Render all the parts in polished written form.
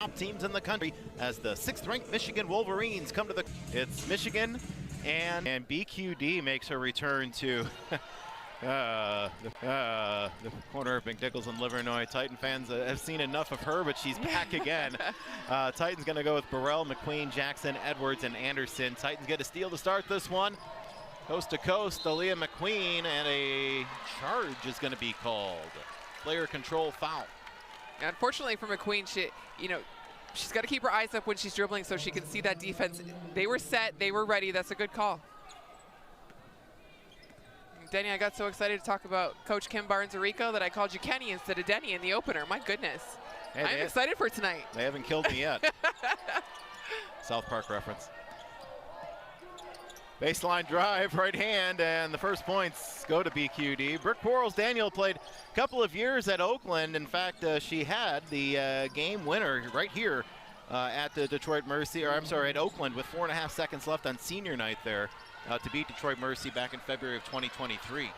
top teams in the country as the 6th-ranked Michigan Wolverines come to the. It's Michigan, and BQD makes her return to the corner of McNichols and Livernois. Titan fans have seen enough of her, but she's back again. Titans going to go with Burrell, McQueen, Jackson, Edwards, and Anderson. Titans get a steal to start this one. Coast to coast, Aaliyah McQueen, and a charge is going to be called. Player control foul. Unfortunately for McQueen, she's got to keep her eyes up when she's dribbling so she can see that defense. They were set, they were ready. That's a good call. Denny, I got so excited to talk about Coach Kim Barnes-Arico that I called you Kenny instead of Denny in the opener. My goodness. Hey, I'm excited for tonight. They haven't killed me yet. South Park reference. Baseline drive, right hand, and the first points go to BQD. Brooke Quarles-Daniel played a couple of years at Oakland. In fact, she had the game winner right here at the Detroit Mercy, or I'm sorry, at Oakland with 4.5 seconds left on senior night there to beat Detroit Mercy back in February of 2023.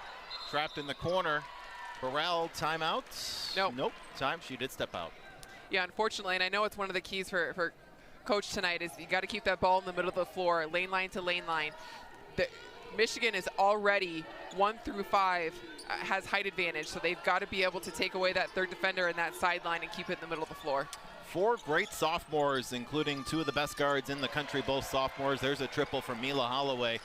Trapped in the corner. Burrell, timeout? Nope, time, she did step out. Yeah, unfortunately, and I know it's one of the keys for Coach tonight is you got to keep that ball in the middle of the floor, lane line to lane line. Michigan is already 1 through 5 has height advantage, so they've got to be able to take away that third defender in that sideline and keep it in the middle of the floor. 4 great sophomores, including 2 of the best guards in the country, both sophomores. There's a triple from Mila Holloway.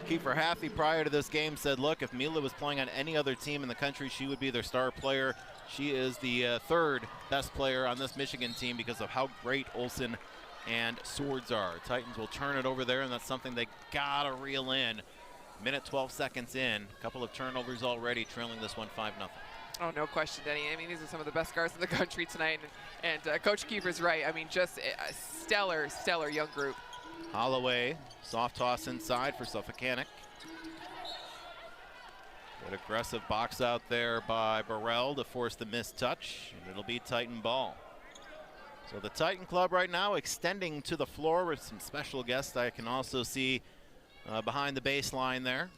Kiefer Haffey prior to this game said, look, if Mila was playing on any other team in the country, she would be their star player. She is the 3rd best player on this Michigan team because of how great Olsen and Swords are. Titans will turn it over there, and that's something they gotta reel in. Minute 12 seconds in, a couple of turnovers already, trailing this one 5-0. Oh, no question, Denny. I mean, these are some of the best guards in the country tonight, and Coach Kiefer's right. I mean, just a stellar, stellar young group. Holloway, soft toss inside for Suffolkanek. Good aggressive box out there by Burrell to force the missed touch, and it'll be Titan ball. So the Titan Club right now extending to the floor with some special guests I can also see behind the baseline there.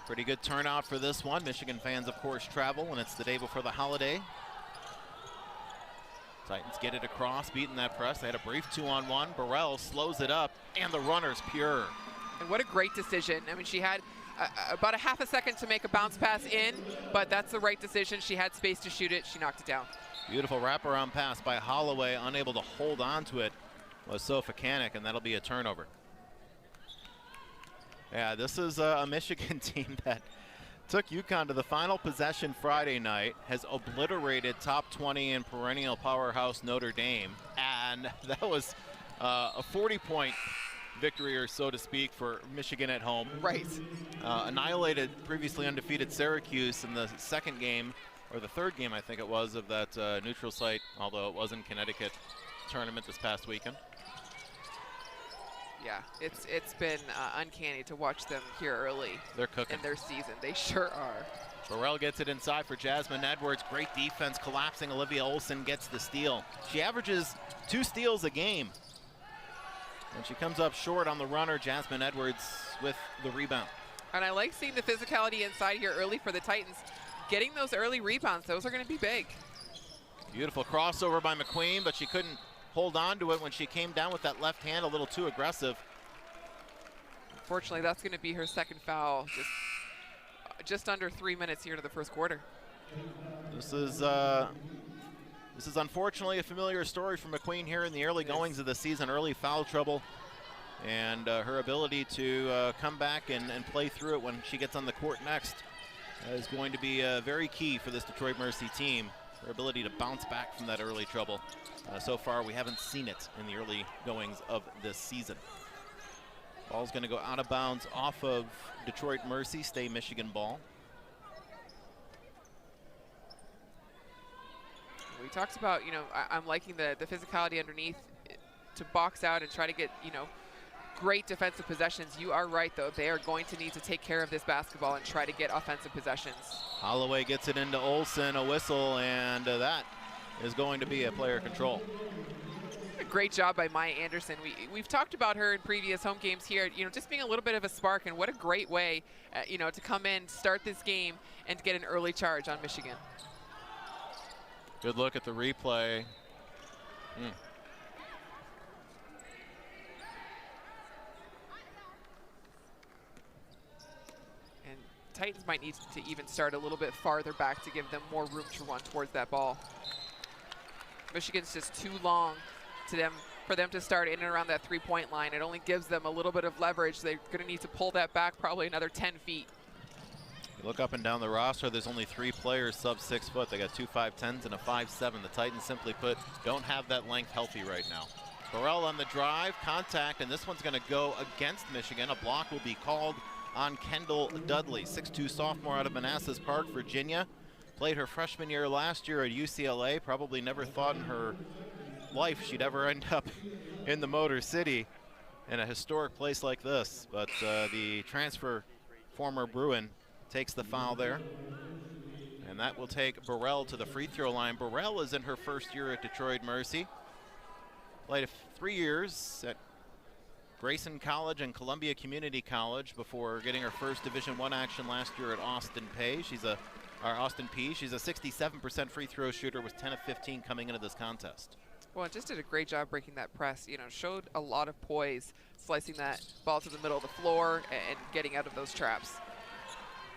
Pretty good turnout for this one. Michigan fans, of course, travel when it's the day before the holiday. Titans get it across, beating that press. They had a brief 2-on-1. Burrell slows it up, and the runner's pure. And what a great decision. I mean, she had about a half a second to make a bounce pass in, but that's the right decision. She had space to shoot it. She knocked it down. Beautiful wraparound pass by Holloway. Unable to hold on to it was Sofakanek, and that'll be a turnover. Yeah, this is a Michigan team that took UConn to the final possession Friday night, has obliterated top 20 and perennial powerhouse Notre Dame, and that was a 40-point victory, or so to speak, for Michigan at home. Right. Annihilated previously undefeated Syracuse in the second game, or the third game, I think it was, of that neutral site, although it was in Connecticut tournament this past weekend. Yeah, it's been uncanny to watch them here early. They're cooking in their season. They sure are. Burrell gets it inside for Jasmine Edwards. Great defense, collapsing. Olivia Olsen gets the steal. She averages 2 steals a game. And she comes up short on the runner. Jasmine Edwards with the rebound. And I like seeing the physicality inside here early for the Titans. Getting those early rebounds, those are going to be big. Beautiful crossover by McQueen, but she couldn't hold on to it when she came down with that left hand, a little too aggressive. Unfortunately, that's going to be her second foul. Just under 3 minutes here to the first quarter. This is unfortunately a familiar story for McQueen here in the early goings of the season. Early foul trouble, and her ability to come back and play through it when she gets on the court next is going to be very key for this Detroit Mercy team. Her ability to bounce back from that early trouble. So far, we haven't seen it in the early goings of this season. Ball's going to go out of bounds off of Detroit Mercy, stay Michigan ball. We talked about, I'm liking the physicality underneath to box out and try to get, great defensive possessions. You are right, though. They are going to need to take care of this basketball and try to get offensive possessions. Holloway gets it into Olsen, a whistle, and that is going to be a player control. A great job by Maya Anderson. We've talked about her in previous home games here, just being a little bit of a spark, and what a great way, to come in, start this game, and get an early charge on Michigan. Good look at the replay. And Titans might need to even start a little bit farther back to give them more room to run towards that ball. Michigan's just too long for them to start in and around that three-point line. It only gives them a little bit of leverage. They're going to need to pull that back probably another 10 feet. You look up and down the roster, there's only 3 players sub 6 foot. They got 2 5'10s and a 5'7". The Titans, simply put, don't have that length healthy right now. Burrell on the drive, contact, and this one's going to go against Michigan. A block will be called on Kendall Dudley, 6'2" sophomore out of Manassas Park, Virginia. Played her freshman year last year at UCLA. Probably never thought in her life she'd ever end up in the Motor City in a historic place like this. But the transfer, former Bruin, takes the foul there. And that will take Burrell to the free throw line. Burrell is in her first year at Detroit Mercy. Played 3 years at Grayson College and Columbia Community College before getting her first Division I action last year at Austin Peay. She's a 67% free throw shooter, was 10 of 15 coming into this contest. Well, just did a great job breaking that press. You know, showed a lot of poise, slicing that ball to the middle of the floor and getting out of those traps.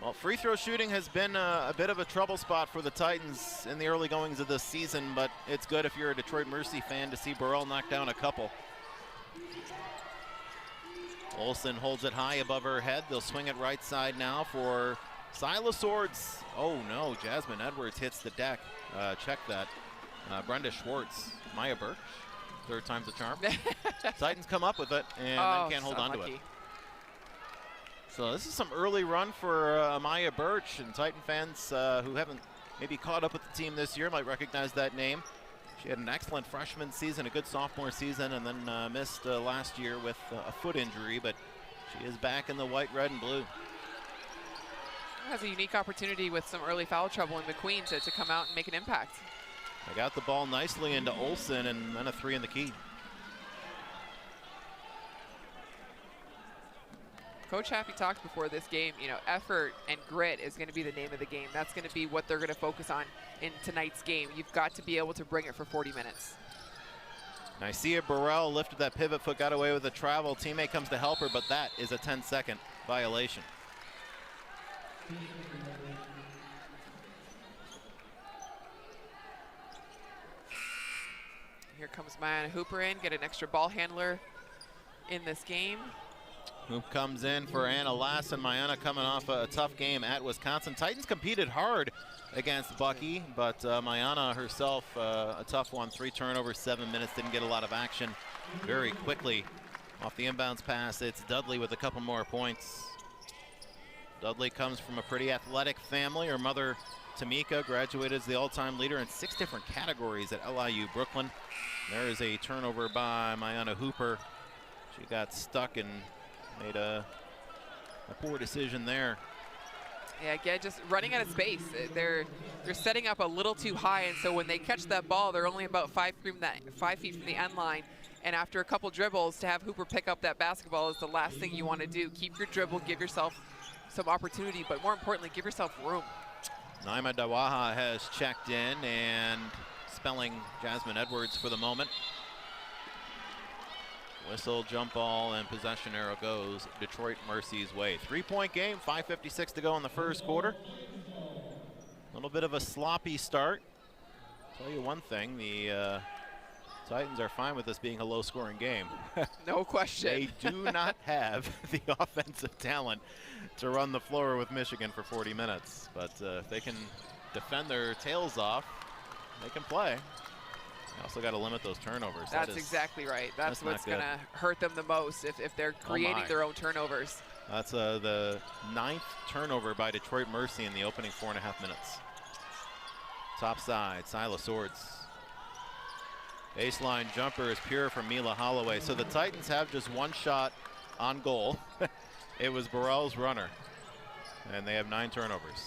Well, free throw shooting has been a bit of a trouble spot for the Titans in the early goings of this season, but it's good if you're a Detroit Mercy fan to see Burrell knock down a couple. Olsen holds it high above her head. They'll swing it right side now for Silas Swords. Oh no, Jasmine Edwards hits the deck. Check that. Brenda Schwartz, Maya Birch, 3rd time's a charm. Titans come up with it and then can't hold on to it. So this is some early run for Maya Birch, and Titan fans who haven't maybe caught up with the team this year might recognize that name. She had an excellent freshman season, a good sophomore season, and then missed last year with a foot injury, but she is back in the white, red, and blue. Has a unique opportunity with some early foul trouble in McQueen to come out and make an impact. They got the ball nicely into Olsen, and then a 3 in the key. Coach Happy talked before this game, you know, effort and grit is going to be the name of the game. That's going to be what they're going to focus on in tonight's game. You've got to be able to bring it for 40 minutes. Nysia Burrell lifted that pivot foot, got away with a travel. Teammate comes to help her, but that is a 10-second violation. Here comes Maya Hooper in, get an extra ball handler in this game. Hoop comes in for Anna Lassen. Mayana coming off a tough game at Wisconsin. Titans competed hard against Bucky, but Mayana herself, a tough one. 3 turnovers, 7 minutes, didn't get a lot of action. Very quickly off the inbounds pass, it's Dudley with a couple more points. Dudley comes from a pretty athletic family. Her mother, Tamika, graduated as the all-time leader in 6 different categories at LIU Brooklyn. There is a turnover by Mayana Hooper. She got stuck and made a poor decision there. Yeah, again, just running out of space. They're setting up a little too high, and so when they catch that ball, they're only about 5 feet from the end line. And after a couple dribbles, to have Hooper pick up that basketball is the last thing you want to do. Keep your dribble, give yourself some opportunity, but more importantly, give yourself room. Naima Dawaha has checked in and spelling Jasmine Edwards for the moment. Whistle, jump ball, and possession arrow goes Detroit Mercy's way. 3-point game, 5:56 to go in the first quarter. A little bit of a sloppy start. Tell you one thing, the Titans are fine with this being a low-scoring game. No question. They do not have the offensive talent to run the floor with Michigan for 40 minutes. But if they can defend their tails off, they can play. They also got to limit those turnovers. That's exactly right. That's what's going to hurt them the most if they're creating their own turnovers. That's the 9th turnover by Detroit Mercy in the opening 4.5 minutes. Top side, Silas Swords. Baseline jumper is pure from Mila Holloway. So the Titans have just 1 shot on goal. It was Burrell's runner. And they have 9 turnovers.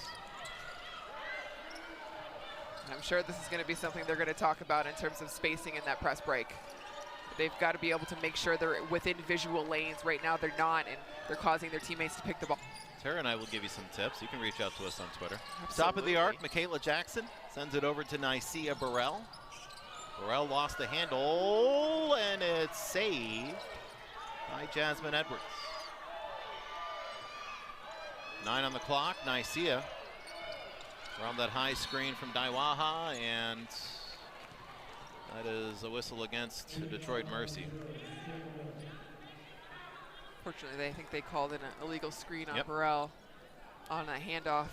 I'm sure this is going to be something they're going to talk about in terms of spacing in that press break. They've got to be able to make sure they're within visual lanes. Right now they're not, and they're causing their teammates to pick the ball. Tara and I will give you some tips. You can reach out to us on Twitter. Absolutely. Top of the arc, Michaela Jackson sends it over to Nysia Burrell. Burrell lost the handle, and it's saved by Jasmine Edwards. 9 on the clock, Nicaea around that high screen from Daiwaha, and that is a whistle against Detroit Mercy. Fortunately, I think they called in an illegal screen on Yep. Burrell on a handoff.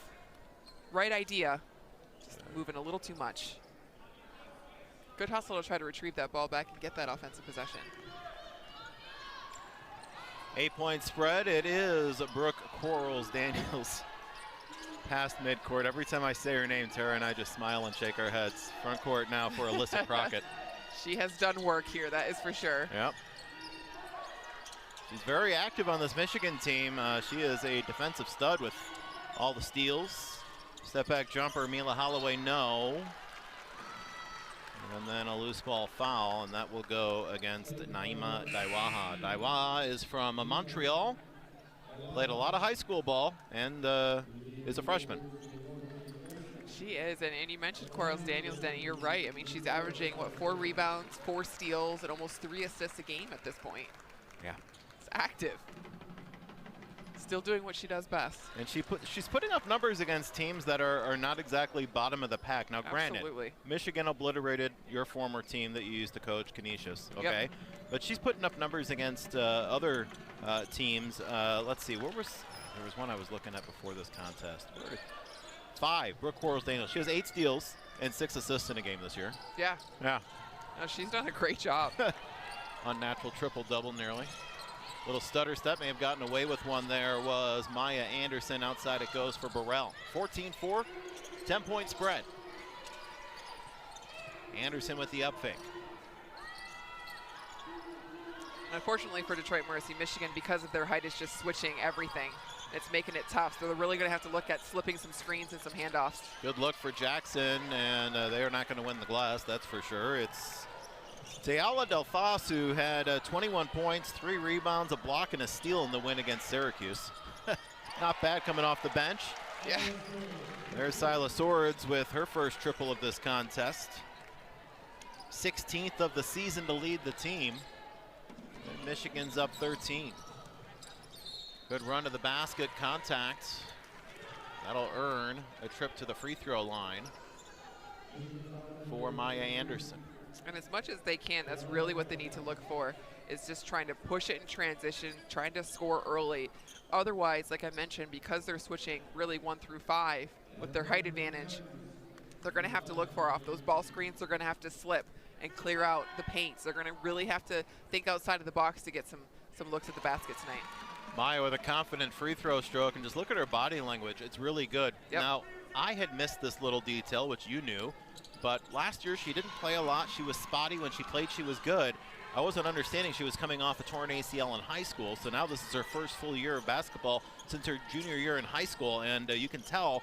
Right idea, just moving a little too much. Good hustle to try to retrieve that ball back and get that offensive possession. 8-point spread. It is Brooke Quarles-Daniels past midcourt. Every time I say her name, Tara and I just smile and shake our heads. Front court now for Alyssa Crockett. She has done work here, that is for sure. Yep. She's very active on this Michigan team. She is a defensive stud with all the steals. Step back jumper, Mila Holloway, no. And then a loose ball foul, and that will go against Naima Daiwaha. Daiwaha is from Montreal, played a lot of high school ball, and is a freshman. She is, and you mentioned Quarles-Daniels, Denny, you're right. I mean, she's averaging, what, 4 rebounds, 4 steals, and almost 3 assists a game at this point. Yeah. It's active. Still doing what she does best. And she's putting up numbers against teams that are not exactly bottom of the pack. Now, granted, Absolutely. Michigan obliterated your former team that you used to coach, Canisius, okay? Yep. But she's putting up numbers against other teams. Let's see, there was one I was looking at before this contest. 5, Brooke Quarles-Daniels. She has 8 steals and 6 assists in a game this year. Yeah. Yeah. No, she's done a great job. Unnatural triple-double nearly. Little stutter step, may have gotten away with one there, was Maya Anderson. Outside it goes for Burrell. 14-4, 10-point spread. Anderson with the up fake. Unfortunately for Detroit Mercy, Michigan, because of their height, is just switching everything. It's making it tough, so they're really going to have to look at slipping some screens and some handoffs. Good look for Jackson, and they are not going to win the glass, that's for sure. It's Teala Delfas, who had 21 points, 3 rebounds, a block, and a steal in the win against Syracuse. Not bad coming off the bench. Yeah. There's Silas Swords with her first triple of this contest. 16th of the season to lead the team. And Michigan's up 13. Good run to the basket, contact. That'll earn a trip to the free throw line for Maya Anderson. And as much as they can, that's really what they need to look for, is just trying to push it in transition, trying to score early. Otherwise, like I mentioned, because they're switching really 1 through 5 with their height advantage, they're going to have to look for off those ball screens. They're going to have to slip and clear out the paints. They're going to really have to think outside of the box to get some looks at the basket tonight. Maya with a confident free throw stroke, and just look at her body language. It's really good. Yep. Now, I had missed this little detail, which you knew, but last year she didn't play a lot. She was spotty. When she played, she was good. I wasn't understanding she was coming off a torn ACL in high school, so now this is her first full year of basketball since her junior year in high school, and you can tell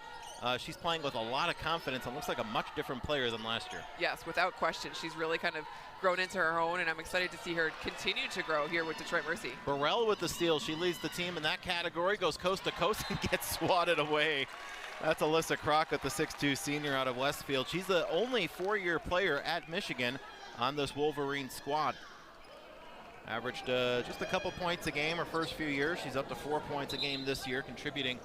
she's playing with a lot of confidence and looks like a much different player than last year. Yes, without question. She's really kind of grown into her own, and I'm excited to see her continue to grow here with Detroit Mercy. Burrell with the steal. She leads the team in that category, goes coast to coast and gets swatted away. That's Alyssa Crockett, the 6'2 senior out of Westfield. She's the only 4-year player at Michigan on this Wolverines squad. Averaged just a couple points a game her first few years. She's up to 4 points a game this year, contributing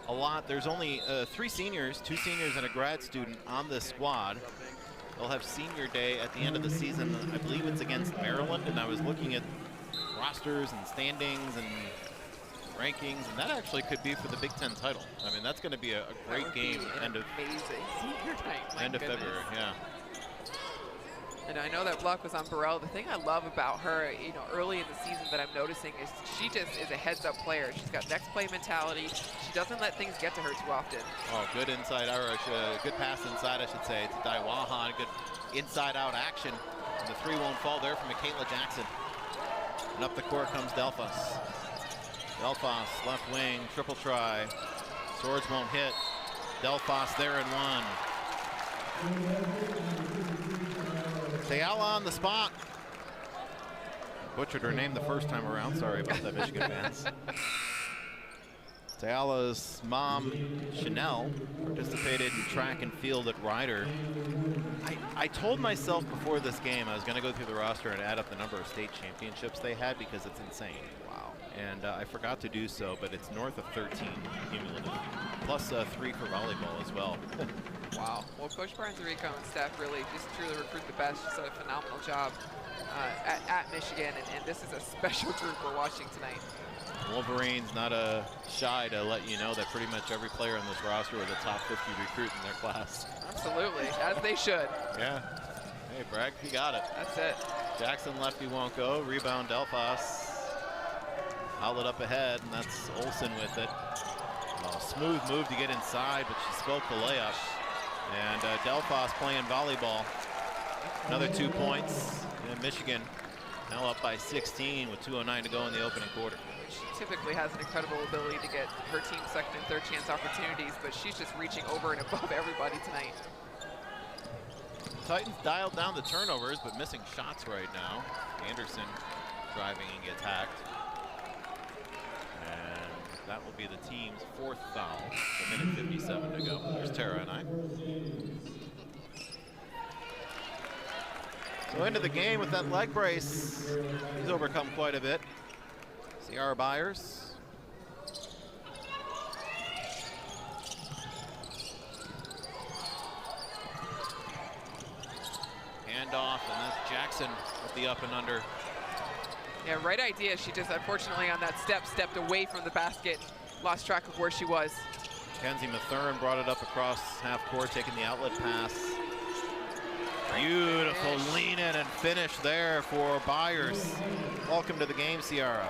a lot. There's only 3 seniors, 2 seniors and a grad student on this squad. They'll have senior day at the end of the season. I believe it's against Maryland, and I was looking at rosters and standings and rankings, and that actually could be for the Big Ten title. I mean, that's going to be a great game. End of amazing senior night. End of February, yeah. And I know that block was on Burrell. The thing I love about her, early in the season that I'm noticing is she just is a heads-up player. She's got next play mentality. She doesn't let things get to her too often. Oh, good inside, or good pass inside, I should say, to Daiwaha. Good inside-out action. And the 3 won't fall there from Michaela Jackson. And up the court comes Delfas. Delfas, left wing, triple try. Swords won't hit. Delfas there and 1. Teala on the spot. Butchered her name the first time around. Sorry about that, Michigan fans. Steala's mom, Chanel, participated in track and field at Ryder. I told myself before this game I was going to go through the roster and add up the number of state championships they had because it's insane. Wow. And I forgot to do so, but it's north of 13 cumulative, plus 3 for volleyball as well. Wow. Well, Coach Barnes-Rico and staff really just truly recruit the best. Just did a phenomenal job at Michigan, and this is a special group we're watching tonight. Wolverines not shy to let you know that pretty much every player on this roster was a top 50 recruit in their class. Absolutely, as they should. Yeah. Hey, Bragg, you got it. That's it. Jackson lefty won't go. Rebound Delphos. Outlet up ahead, and that's Olsen with it. Smooth move to get inside, but she spoke the layup. And Delphos playing volleyball. Another 2 points. And Michigan now up by 16 with 2:09 to go in the opening quarter. She typically has an incredible ability to get her team second and third chance opportunities, but she's just reaching over and above everybody tonight. Titans dialed down the turnovers, but missing shots right now. Anderson driving and gets hacked. And that will be the team's 4th foul. A minute 57 to go. There's Tara and I. So into the game with that leg brace. He's overcome quite a bit. Ciara Byers. Handoff, and that's Jackson with the up and under. Yeah, right idea. She just, unfortunately, on that stepped away from the basket, lost track of where she was. Kenzie Mathern brought it up across half court, taking the outlet pass. Beautiful lean in and finish there for Byers. Welcome to the game, Ciara.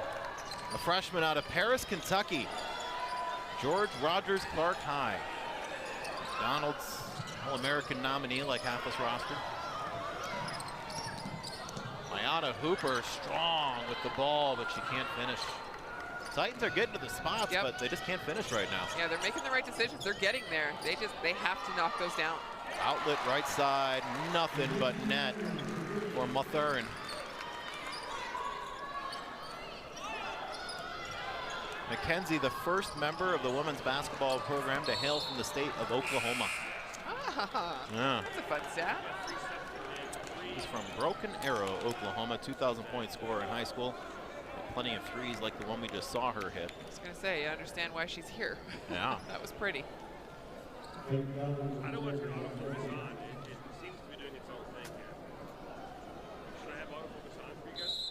A freshman out of Paris, Kentucky. George Rogers Clark High. McDonald's All-American nominee like half this roster. Mayana Hooper strong with the ball, but she can't finish. Titans are getting to the spots, but they just can't finish right now. Yeah, they're making the right decisions. They're getting there. They have to knock those down. Outlet right side, nothing but net for Mathern. Mackenzie, the first member of the women's basketball program to hail from the state of Oklahoma. Yeah. That's a fun stat. He's from Broken Arrow, Oklahoma, 2,000-point scorer in high school. Plenty of threes like the one we just saw her hit. I was going to say, I understand why she's here. Yeah. That was pretty. I don't want your autofocus on. It seems to be doing its own thing here. Should I have autofocus on for you guys?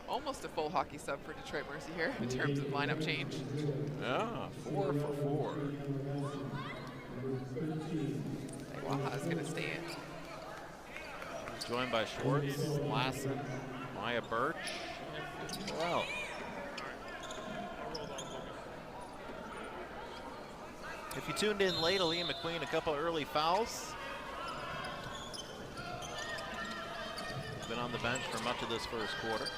Almost a full hockey sub for Detroit Mercy here in terms of lineup change. Yeah, 4 for 4. Waha's going to stay in. Joined by Schwartz, Lassen, Maya Birch, and Burrell. If you tuned in late, Aaliyah McQueen, a couple early fouls. Been on the bench for much of this first quarter.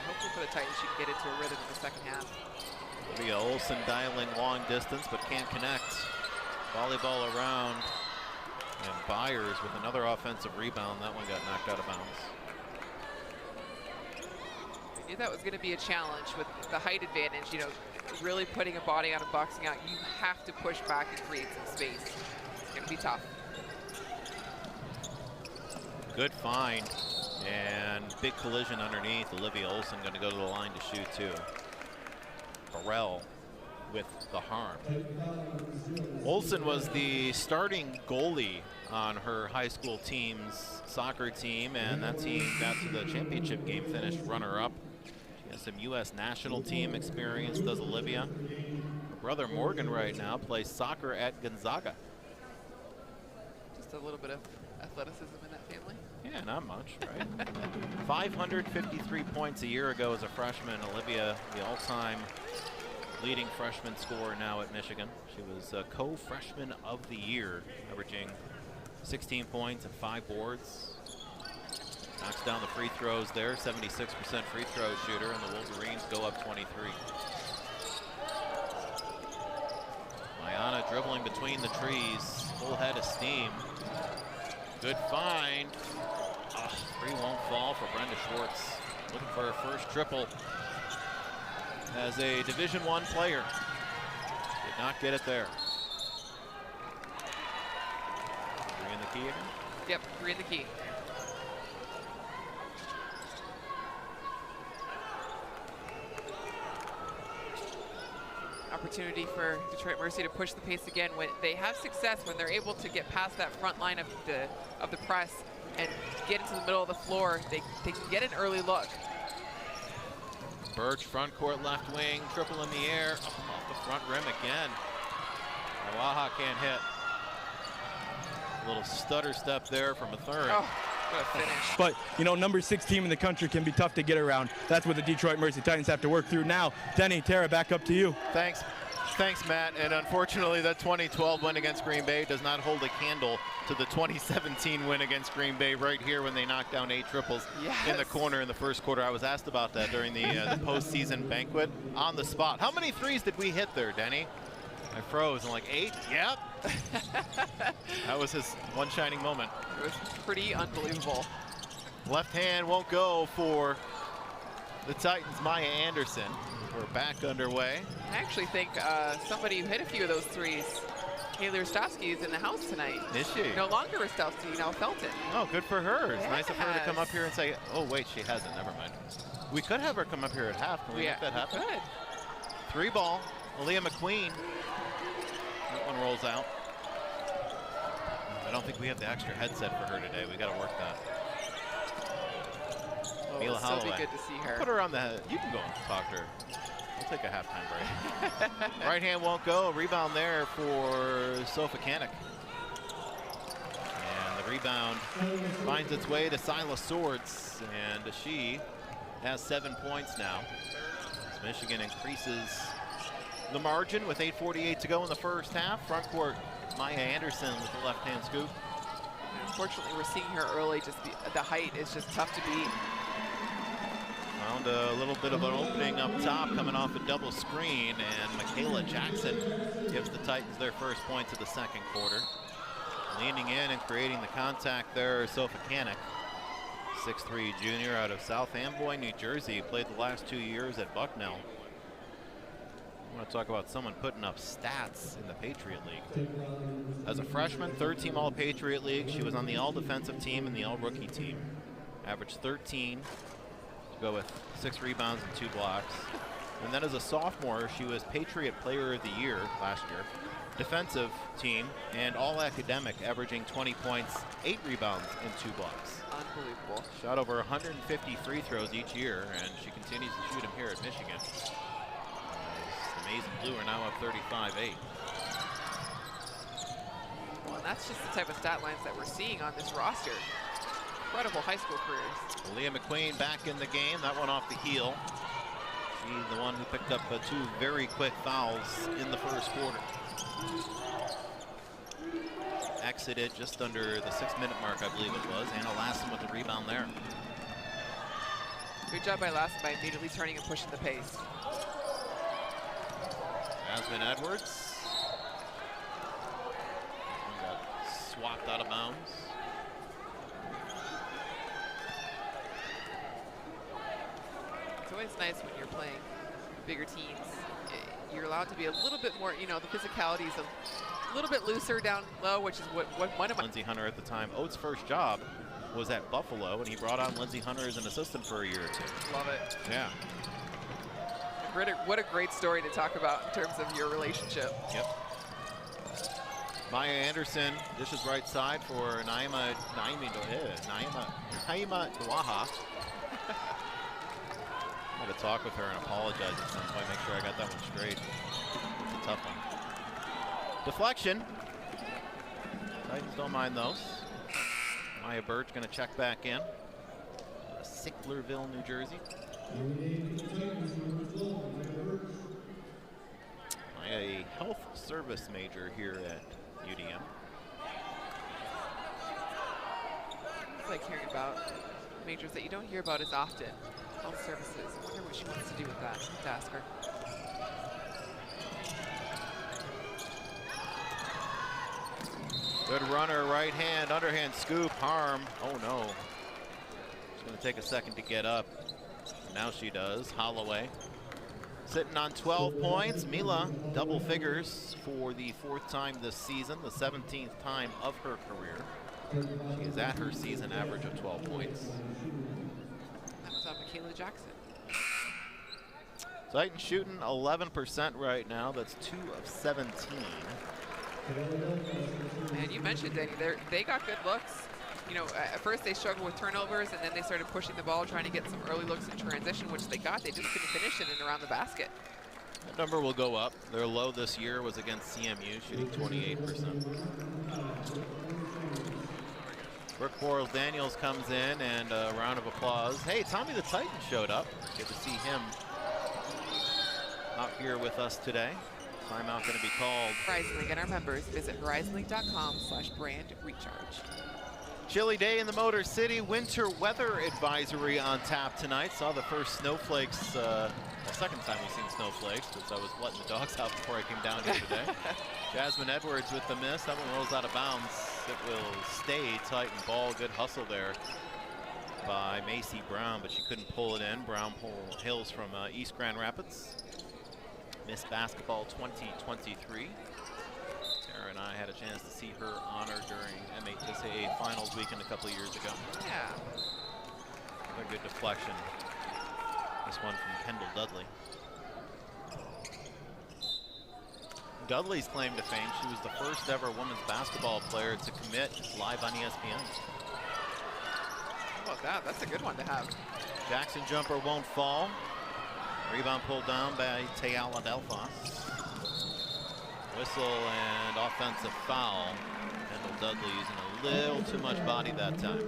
Hopefully for the Titans, she can get into a rhythm in the second half. Leah Olsen dialing long distance, but can't connect. Volleyball around. And Byers with another offensive rebound. That one got knocked out of bounds. I knew that was going to be a challenge with the height advantage, you know, really putting a body on and boxing out. You have to push back and create some space. It's going to be tough. Good find. And big collision underneath. Olivia Olsen going to go to the line to shoot too. Burrell with the harm. Olsen was the starting goalie on her high school team's soccer team, and that team got to the championship game, finished runner-up. She has some U.S. national team experience, does Olivia. Her brother Morgan right now plays soccer at Gonzaga. Just a little bit of athleticism in that family. Yeah, not much, right? 553 points a year ago as a freshman. Olivia, the all-time leading freshman scorer now at Michigan. She was co-freshman of the year, averaging 16 points and 5 boards. Knocks down the free throws there, 76% free throw shooter, and the Wolverines go up 23. Mayana dribbling between the trees, full head of steam. Good find. Oh, 3 won't fall for Brenda Schwartz. looking for her first triple as a Division I player. Did not get it there. 3 in the key again? Yep, 3 in the key. Opportunity for Detroit Mercy to push the pace again. When they have success, when they're able to get past that front line of the press and get into the middle of the floor, they can get an early look. Birch, front court, left wing, triple in the air, up off the front rim again. Waha can't hit. A little stutter step there from a third. Oh, what a finish. But, you know, number 6 team in the country can be tough to get around. That's what the Detroit Mercy Titans have to work through now. Denny, Tara, back up to you. Thanks, Matt. And unfortunately, that 2012 win against Green Bay does not hold a candle to the 2017 win against Green Bay right here when they knocked down 8 triples in the corner in the first quarter. I was asked about that during the postseason banquet on the spot. How many threes did we hit there, Denny? I froze. I'm like, 8? Yep. That was his one shining moment. It was pretty unbelievable. Left hand won't go for the Titans, Maya Anderson. We're back underway. I actually think somebody who hit a few of those threes, Haley Rostovsky, is in the house tonight. Is she? No longer Rostovsky, now Felton. Oh, good for her. It's nice of her to come Yes. up here and say, oh, wait, she hasn't. Never mind. We could have her come up here at half. Can we make that happen? Good. 3 ball. Aaliyah McQueen. That one rolls out. I don't think we have the extra headset for her today. We got to work that. Oh, Mila it'll still Holloway. be good to see her. Put her on the head. You can go and talk to her. We'll take a halftime break. Right hand won't go. Rebound there for Sofa Kanik. And the rebound finds its way to Silas Swords. And she has 7 points now. As Michigan increases the margin with 8:48 to go in the first half. Front court, Maya Anderson with the left-hand scoop. Unfortunately, we're seeing her early. The height is just tough to beat. Found a little bit of an opening up top coming off a double screen, and Michaela Jackson gives the Titans their first points of the second quarter. Leaning in and creating the contact there, Sofa Kanik. 6'3" junior out of South Amboy, New Jersey. Played the last 2 years at Bucknell. I want to talk about someone putting up stats in the Patriot League. As a freshman, 3rd-team All-Patriot League. She was on the All-Defensive team and the All-Rookie team. Averaged 13, to go with 6 rebounds and 2 blocks. And then as a sophomore, she was Patriot Player of the Year last year. Defensive team and All-Academic, averaging 20 points, 8 rebounds, and 2 blocks. Unbelievable. Shot over 150 free throws each year, and she continues to shoot them here at Michigan. Maize and Blue are now up 35-8. Well, and that's just the type of stat lines that we're seeing on this roster. Incredible high school careers. Leah McQueen back in the game. That one off the heel. She's the one who picked up 2 very quick fouls in the first quarter. Exited just under the 6-minute mark, I believe it was. Anna Lassen with the rebound there. Good job by Lassen by immediately turning and pushing the pace. Jasmine Edwards. Got swapped out of bounds. It's always nice when you're playing bigger teams. You're allowed to be a little bit more, the physicality is a little bit looser down low, which is what one of my... Lindsey Hunter at the time. Oates' first job was at Buffalo, and he brought on Lindsey Hunter as an assistant for a year or 2. Love it. Yeah. What a great story to talk about in terms of your relationship. Yep. Maya Anderson dishes right side for Naima Dwaha. I'm going to talk with her and apologize at some point, make sure I got that one straight. It's a tough one. Deflection. Titans don't mind those. Maya Birch going to check back in. Sicklerville, New Jersey. A health service major here at UDM. It's like hearing about majors that you don't hear about as often. Health services. I wonder what she wants to do with that. I have to ask her. Good runner, right hand, underhand scoop, harm. Oh no. It's going to take a second to get up. Now she does. Holloway sitting on 12 points. Mila, double figures for the 4th time this season, the 17th time of her career. She is at her season average of 12 points. That was on Michaela Jackson. Titans shooting 11% right now. That's 2 of 17. And you mentioned, Danny, they got good looks. You know, at first they struggled with turnovers, and then they started pushing the ball, trying to get some early looks in transition, which they got. They just couldn't finish it and around the basket. That number will go up. Their low this year was against CMU, shooting 28%. Brooke Quarles-Daniels comes in, and a round of applause. Hey, Tommy the Titan showed up. Good to see him out here with us today. Timeout going to be called. Horizon League and our members visit horizonleague.com/brand-recharge. Chilly day in the Motor City. Winter weather advisory on tap tonight. Saw the first snowflakes, the second time we've seen snowflakes, because I was letting the dogs out before I came down here today. Jasmine Edwards with the miss. That one rolls out of bounds. It will stay Titan ball. Good hustle there by Macy Brown, but she couldn't pull it in. Brown hails from East Grand Rapids. Miss Basketball 2023. Tara and I had a chance to see her honor during MHSAA Finals weekend a couple of years ago. Yeah. A good deflection. This one from Kendall Dudley. Dudley's claim to fame, she was the first ever women's basketball player to commit live on ESPN. How about that? That's a good one to have. Jackson jumper won't fall. Rebound pulled down by Tayala Delphos. Whistle and offensive foul. Kendall Dudley using a little too much body that time.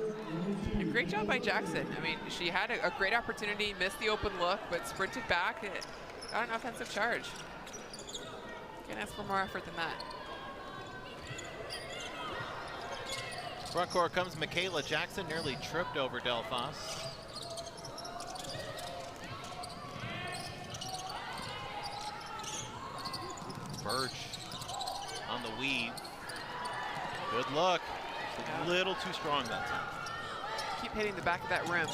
And great job by Jackson. I mean, she had a great opportunity, missed the open look, but sprinted back and got an offensive charge. Can't ask for more effort than that. Front court comes Michaela Jackson, nearly tripped over Delphos. Birch on the weave. Good look. Just a little too strong that time. Keep hitting the back of that rim.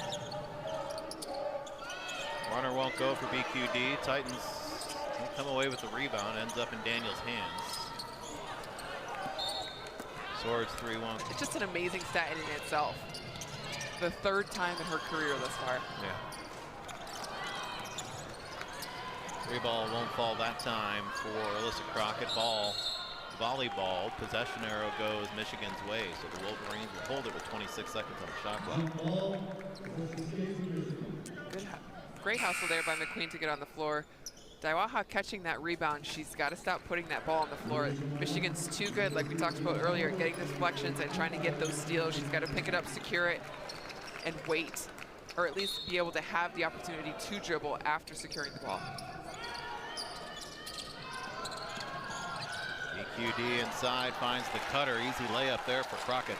Runner won't go for BQD. Titans won't come away with the rebound. Ends up in Daniel's hands. Swords 3-1. It's just an amazing stat in itself. The 3rd time in her career thus far. Yeah. 3-ball won't fall that time for Alyssa Crockett. Ball, volleyball, possession arrow goes Michigan's way. So the Wolverines will hold it with 26 seconds on the shot clock. Great hustle there by McQueen to get on the floor. Daiwaha catching that rebound. She's got to stop putting that ball on the floor. Michigan's too good, like we talked about earlier, getting the deflections and trying to get those steals. She's got to pick it up, secure it, and wait, or at least be able to have the opportunity to dribble after securing the ball. BQD inside finds the cutter. Easy layup there for Crockett.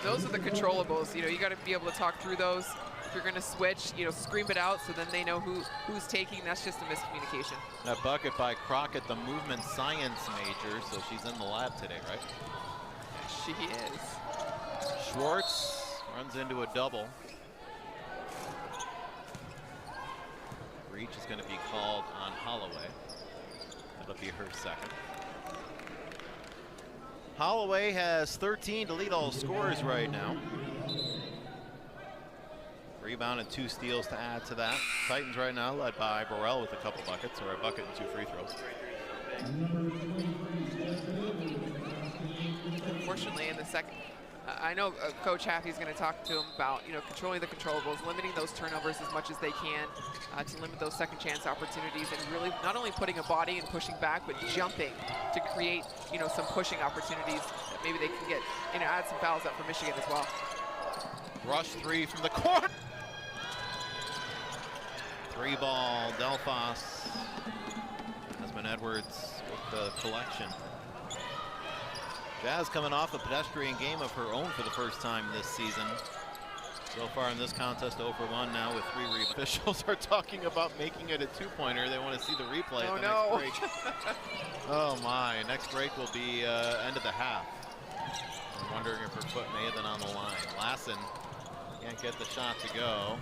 Those are the controllables. You know, you got to be able to talk through those. If you're going to switch, you know, scream it out so then they know who's taking. That's just a miscommunication. That bucket by Crockett, the movement science major, so she's in the lab today, right? She is. Schwartz runs into a double. Reach is going to be called on Holloway. That'll be her second. Holloway has 13 to lead all scorers right now. Rebound and 2 steals to add to that. Titans right now led by Burrell with a couple buckets, or a bucket and 2 free throws. Unfortunately, in the second, I know Coach Haffey's going to talk to him about, you know, controlling the controllables, limiting those turnovers as much as they can to limit those second chance opportunities, and really not only putting a body and pushing back, but jumping to create, you know, some pushing opportunities that maybe they can get, you know, add some fouls up for Michigan as well. Rush 3 from the corner. 3-ball, Delphos. Jasmine Edwards with the collection. Jazz coming off a pedestrian game of her own for the first time this season. So far in this contest, 0 for 1 now with 3 officials are talking about making it a 2-pointer. They want to see the replay at the next break. Oh my, next break will be end of the half. I'm wondering if her foot may have been on the line. Lassen can't get the shot to go.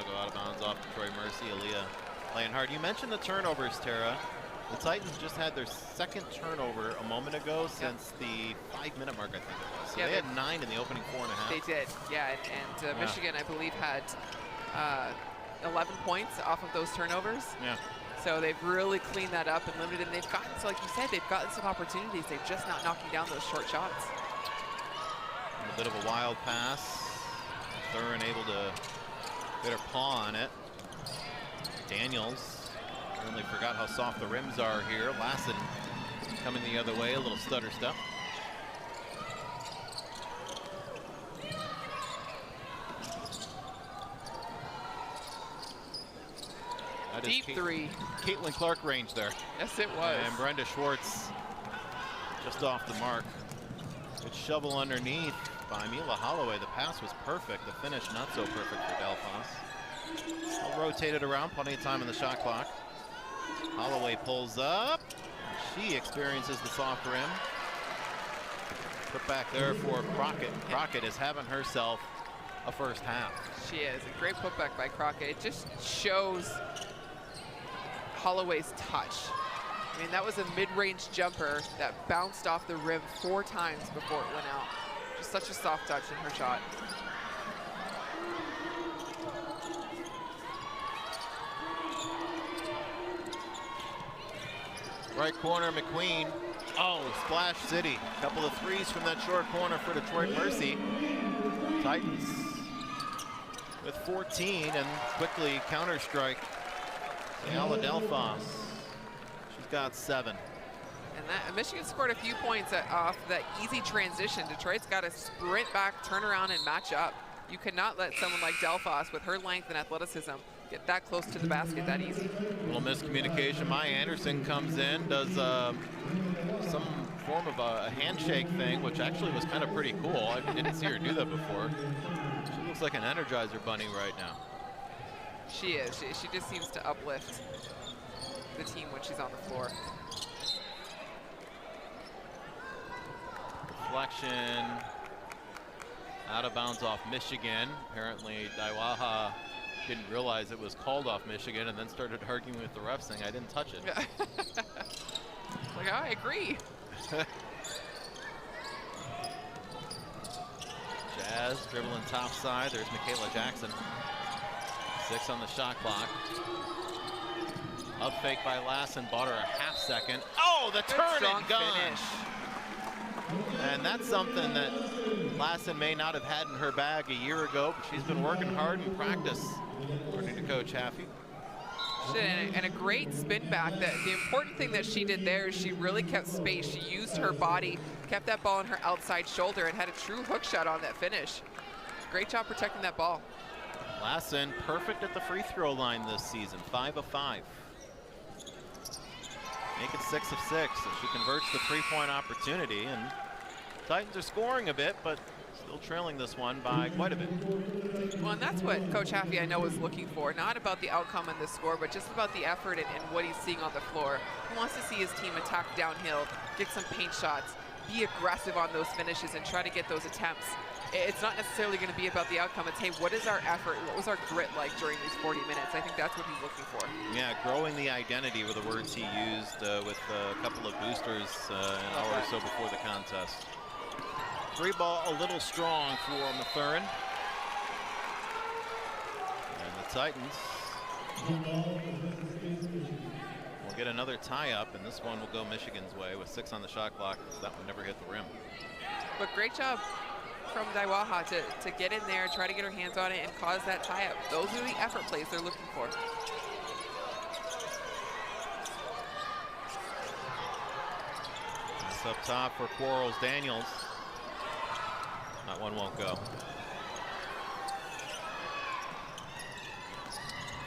That'll go out of bounds off Detroit Mercy. Aaliyah playing hard. You mentioned the turnovers, Tara. The Titans just had their second turnover a moment ago since the 5-minute mark, I think it was. So yeah, they had 9 in the opening 4.5. They did, yeah. And Michigan, I believe, had 11 points off of those turnovers. Yeah. So they've really cleaned that up and limited, and they've gotten, so like you said, they've gotten some opportunities. They're just not knocking down those short shots. A bit of a wild pass. Thurin able to get her paw on it. Daniels really forgot how soft the rims are here. Lassen coming the other way, a little stutter step. Deep three. Caitlin Clark range there. Yes, it was. And Brenda Schwartz just off the mark. Good shovel underneath by Mila Holloway. The pass was perfect. The finish not so perfect for Delphos. Still rotated around, plenty of time on the shot clock. Holloway pulls up. She experiences the soft rim. Put back there for Crockett. Crockett is having herself a first half. She is. A great putback by Crockett. It just shows Holloway's touch. I mean, that was a mid-range jumper that bounced off the rim 4 times before it went out. Just such a soft touch in her shot. Right corner, McQueen. Oh, Splash City. A couple of threes from that short corner for Detroit Mercy. Titans with 14 and quickly counter strike. Ayala Delphos. She's got 7. And that, Michigan scored a few points off that easy transition. Detroit's got to sprint back, turn around, and match up. You cannot let someone like Delphos, with her length and athleticism, get that close to the basket that easy. A little miscommunication. Maya Anderson comes in, does some form of a handshake thing, which actually was kind of pretty cool. I didn't see her do that before. She looks like an Energizer bunny right now. She is. She just seems to uplift the team when she's on the floor. Deflection. Out of bounds off Michigan. Apparently, Daiwaha didn't realize it was called off Michigan and then started arguing with the ref saying, I didn't touch it. Like, I agree. Jazz dribbling top side. There's Michaela Jackson. 6 on the shot clock. Up fake by Lassen, bought her a half second. Oh, the turn and gun. Finish. And that's something that Lassen may not have had in her bag a year ago, but she's been working hard in practice, according to Coach Haffey. And a great spin back. The important thing that she did there is she really kept space. She used her body, kept that ball on her outside shoulder, and had a true hook shot on that finish. Great job protecting that ball. Lassen perfect at the free throw line this season, 5 of 5. Make it 6 of 6 as she converts the 3-point opportunity, and Titans are scoring a bit, but still trailing this one by quite a bit. Well, and that's what Coach Haffey, I know, is looking for. Not about the outcome and the score, but just about the effort and what he's seeing on the floor. He wants to see his team attack downhill, get some paint shots, be aggressive on those finishes, and try to get those attempts. It's not necessarily going to be about the outcome. It's, hey, what is our effort? What was our grit like during these 40 minutes? I think that's what he's looking for. Yeah, growing the identity were the words he used with a couple of boosters an hour or so before the contest. 3 ball a little strong for Mathurin. And the Titans will get another tie-up, and this one will go Michigan's way with 6 on the shot clock. That one never hit the rim. But great job from Daiwaha to get in there, try to get her hands on it, and cause that tie-up. Those are the effort plays they're looking for. That's up top for Quarles Daniels. That one won't go.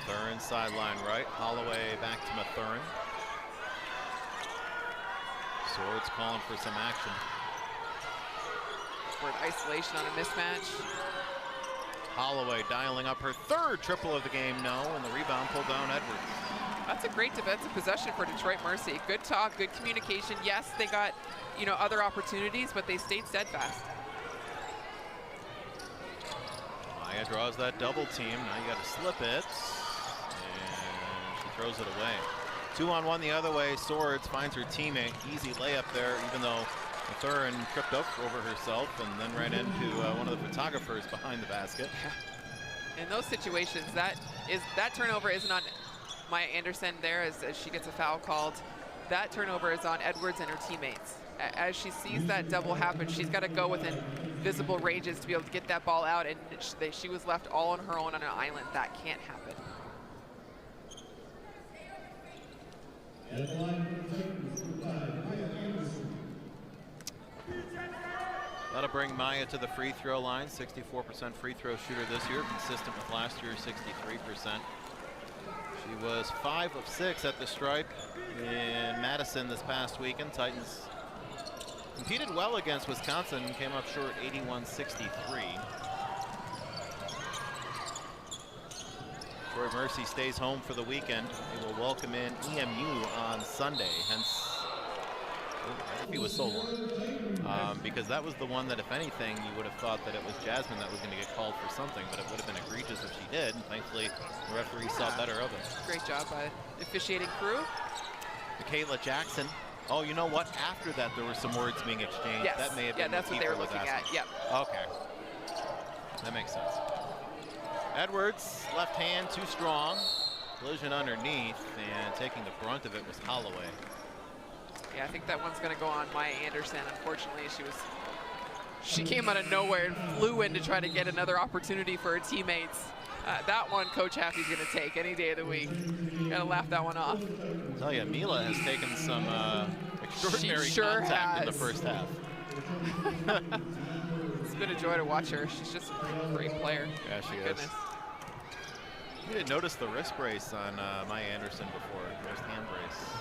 Mathurin sideline right. Holloway back to Mathurin. Swords calling for some action. For an isolation on a mismatch. Holloway dialing up her 3rd triple of the game, no, and the rebound pulled down Edwards. That's a great defensive possession for Detroit Mercy. Good talk, good communication. Yes, they got, other opportunities, but they stayed steadfast. Maya draws that double team. Now you got to slip it. And she throws it away. 2-on-1 the other way. Swords finds her teammate. Easy layup there, even though Mathurin tripped up over herself and then ran into one of the photographers behind the basket. In those situations, that turnover isn't on Maya Anderson there as she gets a foul called. That turnover is on Edwards and her teammates. As she sees that double happen, she's got to go within visible ranges to be able to get that ball out, and she was left all on her own on an island. That can't happen. That'll bring Maya to the free throw line. 64% free throw shooter this year, consistent with last year's 63%. She was 5 of 6 at the stripe in Madison this past weekend. Titans competed well against Wisconsin, came up short 81-63. Troy Mercy stays home for the weekend. They will welcome in EMU on Sunday, hence he was so long. Because that was the one that, if anything, you would have thought that it was Jasmine that was going to get called for something, but it would have been egregious if she did, and thankfully the referee saw better of it. Great job by officiating crew. Michaela Jackson. Oh, you know what? After that, there were some words being exchanged. Yes. That may have been that's what they were looking at. Yep. Okay. That makes sense. Edwards, left hand, too strong. Collision underneath, and taking the brunt of it was Holloway. Yeah, I think that one's going to go on Maya Anderson. Unfortunately, she came out of nowhere and flew in to try to get another opportunity for her teammates. That one, Coach Happy's going to take any day of the week. Got to laugh that one off. I'll tell you, Mila has taken some extraordinary contact in the first half. It's been a joy to watch her. She's just a great player. Yeah, she is. Goodness. You didn't notice the wrist brace on Maya Anderson before, wrist hand brace.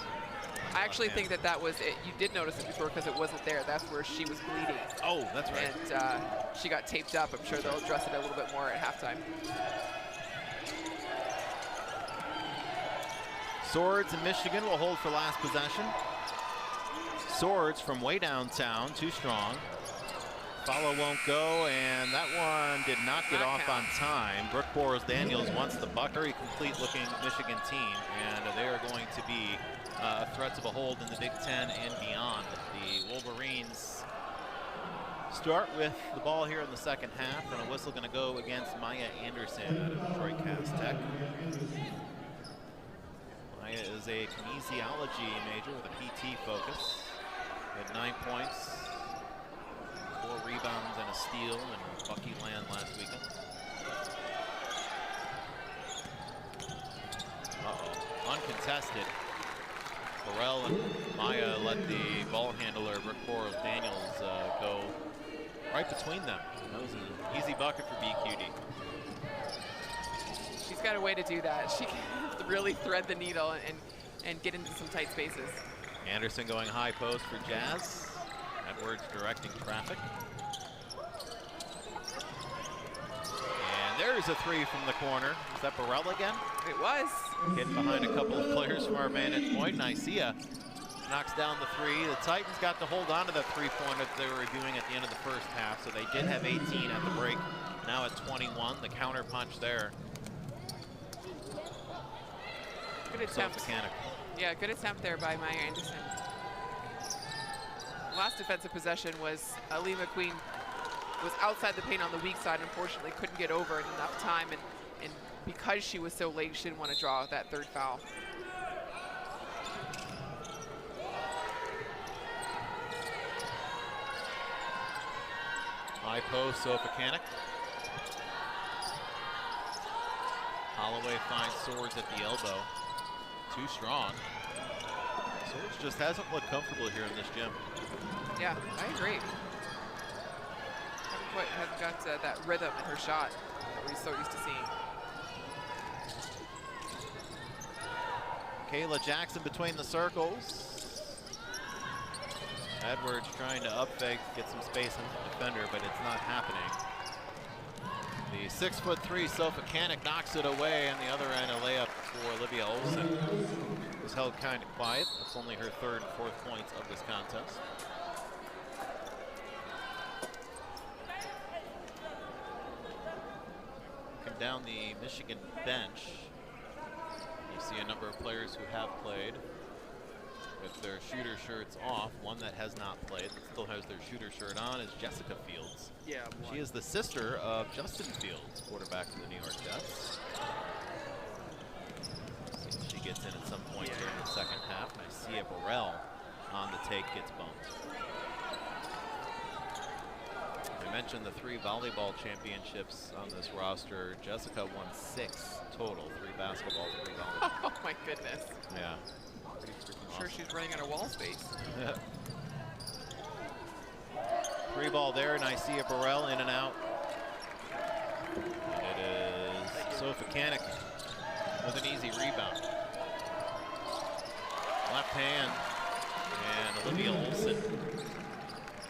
I actually think that was it. You did notice it before because it wasn't there. That's where she was bleeding. Oh, that's right. And she got taped up. I'm sure they'll address it a little bit more at halftime. Swords in Michigan will hold for last possession. Swords from way downtown, too strong. Follow won't go, and that one did not get off on time. Brooke Boros-Daniels wants the bucket. Very complete-looking Michigan team, and they are going to be a threat to behold in the Big Ten and beyond. The Wolverines start with the ball here in the second half, and a whistle going to go against Maya Anderson out of Detroit Cass Tech. Maya is a kinesiology major with a PT focus. Had 9 points, 4 rebounds and a steal in Bucky Land last weekend. Uncontested. Burrell and Maya let the ball handler, Brooke Boros-Daniels, go right between them. That was an easy bucket for BQD. She's got a way to do that. She can really thread the needle and get into some tight spaces. Anderson going high post for Jazz. Edwards directing traffic. And there's a 3 from the corner. Is that Burrell again? It was. Getting behind a couple of players from our vantage point. Nicaea knocks down the 3. The Titans got to hold on to that 3-pointer that they were doing at the end of the first half, so they did have 18 at the break. Now at 21, the counter punch there. Good attempt. Yeah, good attempt there by Maya Anderson. Last defensive possession was Lee McQueen was outside the paint on the weak side. Unfortunately, couldn't get over in enough time, and because she was so late, she didn't want to draw that third foul. High post, Sofakanik. Holloway finds Swords at the elbow. Too strong. Swords just hasn't looked comfortable here in this gym. Yeah, I agree. Hasn't got that rhythm in her shot that we're so used to seeing. Kayla Jackson between the circles. Edwards trying to up fake, get some space on the defender, but it's not happening. The 6'3" Sofakanik knocks it away, and the other end a layup for Olivia Olsen. Was held kind of quiet. That's only her 3rd and 4th points of this contest. down the Michigan bench, you see a number of players who have played with their shooter shirts off. One that has not played, that still has their shooter shirt on, is Jessica Fields. Yeah, she is the sister of Justin Fields, quarterback for the New York Jets. See if she gets in at some point here in the second half. Isia Burrell on the take gets bumped. I mentioned the 3 volleyball championships on this roster. Jessica won 6 total, 3 basketball, 3 volleyball. Oh my goodness. Yeah. I'm sure she's running out of wall space. 3 ball there, and Isia Burrell in and out. And it is Sophie Kanik with an easy rebound. Left hand, and Olivia Olson.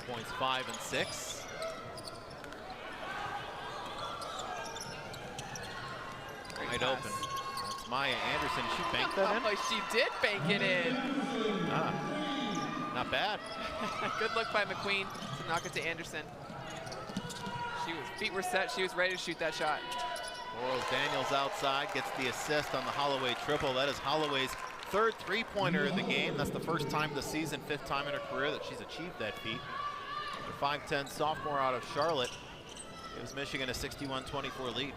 Points 5 and 6. Wide open. That's Maya Anderson. She banked that in? Oh, she did bank it in. Not bad. Good look by McQueen to knock it to Anderson. Feet were set. She was ready to shoot that shot. Boros Daniels outside gets the assist on the Holloway triple. That is Holloway's 3rd three-pointer of the game. That's the first time this season, 5th time in her career that she's achieved that feat. The 5'10" sophomore out of Charlotte gives Michigan a 61-24 lead.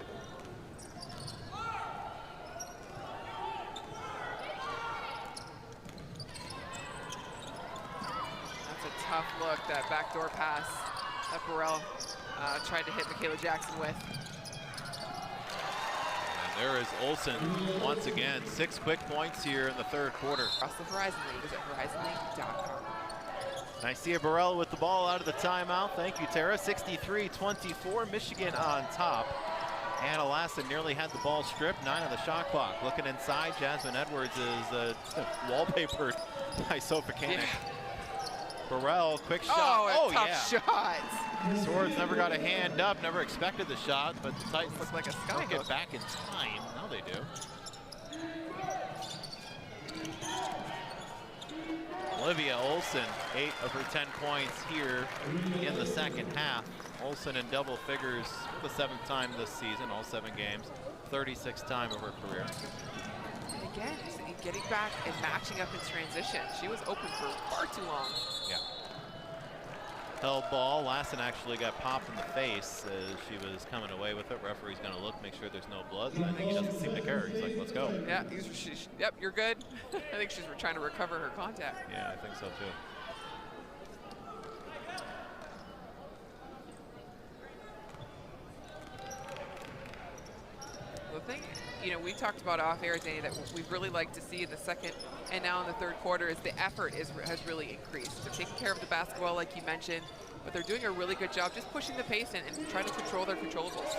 Tough look, that backdoor pass that Burrell tried to hit Michaela Jackson with. And there is Olson once again. 6 quick points here in the 3rd quarter. Across the Verizon League is at verizonleague.com. Isia Burrell with the ball out of the timeout. Thank you, Tara. 63-24, Michigan on top. Anna Lassen nearly had the ball stripped, 9 on the shot clock. Looking inside, Jasmine Edwards is wallpapered by Sophie Kanik. Yeah. Burrell, quick shot. Oh, tough shot. Swords never got a hand up, never expected the shot, but the Titans looks like a sky don't get back in time. Now they do. Olivia Olson, 8 of her 10 points here in the second half. Olson in double figures for the 7th time this season, all 7 games, 36th time of her career. And again, getting back and matching up in transition. She was open for far too long. Yeah. Held ball. Lassen actually got popped in the face as she was coming away with it. Referee's going to look, make sure there's no blood. And I think he doesn't seem to care. He's like, let's go. Yeah, yep, you're good. I think she's trying to recover her contact. Yeah, I think so too. The thing, we talked about off air, Danny, that we'd really like to see in the second and now in the 3rd quarter is the effort has really increased. They're taking care of the basketball, like you mentioned, but they're doing a really good job just pushing the pace and trying to control their controllables.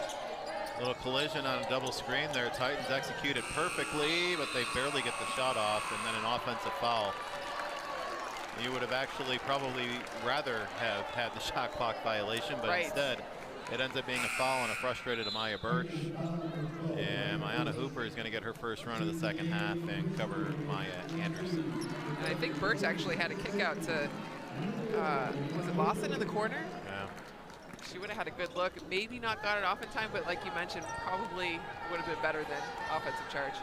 Little collision on a double screen there. Titans executed perfectly, but they barely get the shot off, and then an offensive foul. You would have actually probably rather have had the shot clock violation, but instead it ends up being a foul on a frustrated Amaya Birch. And Mayana Hooper is going to get her first run of the second half and cover Maya Anderson. And I think Birch actually had a kick out to, was it Lawson in the corner? Yeah. She would have had a good look. Maybe not got it off in time, but like you mentioned, probably would have been better than offensive charge.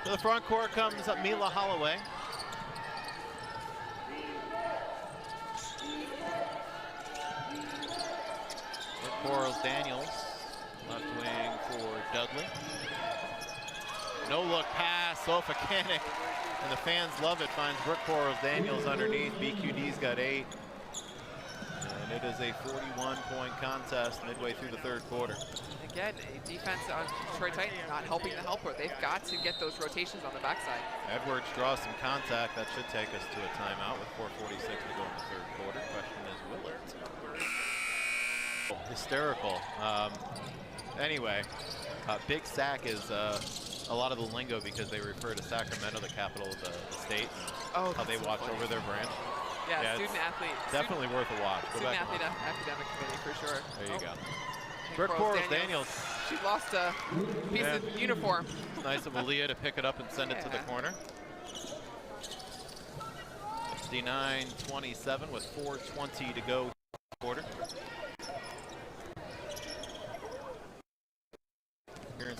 To the front court comes Mila Holloway. Quarles Daniels, left wing for Dudley. No look pass, Sophie Kanik, and the fans love it, finds Brooke Quarles Daniels underneath. BQD's got 8. And it is a 41-point contest midway through the 3rd quarter. Again, a defense on Detroit Titans not helping the helper. They've got to get those rotations on the backside. Edwards draws some contact. That should take us to a timeout with 4:46 to go in the 3rd quarter. Question is, will it? Hysterical. Anyway, Big Sac is a lot of the lingo because they refer to Sacramento, the capital of the state, and how they watch over their branch. Yeah, student athlete. Definitely worth a watch. Student athlete academic committee for sure. There you go. Brooke Quarles Daniels. She lost a piece of uniform. Nice of Aaliyah to pick it up and send it to the corner. 69-27 with 4:20 to go quarter.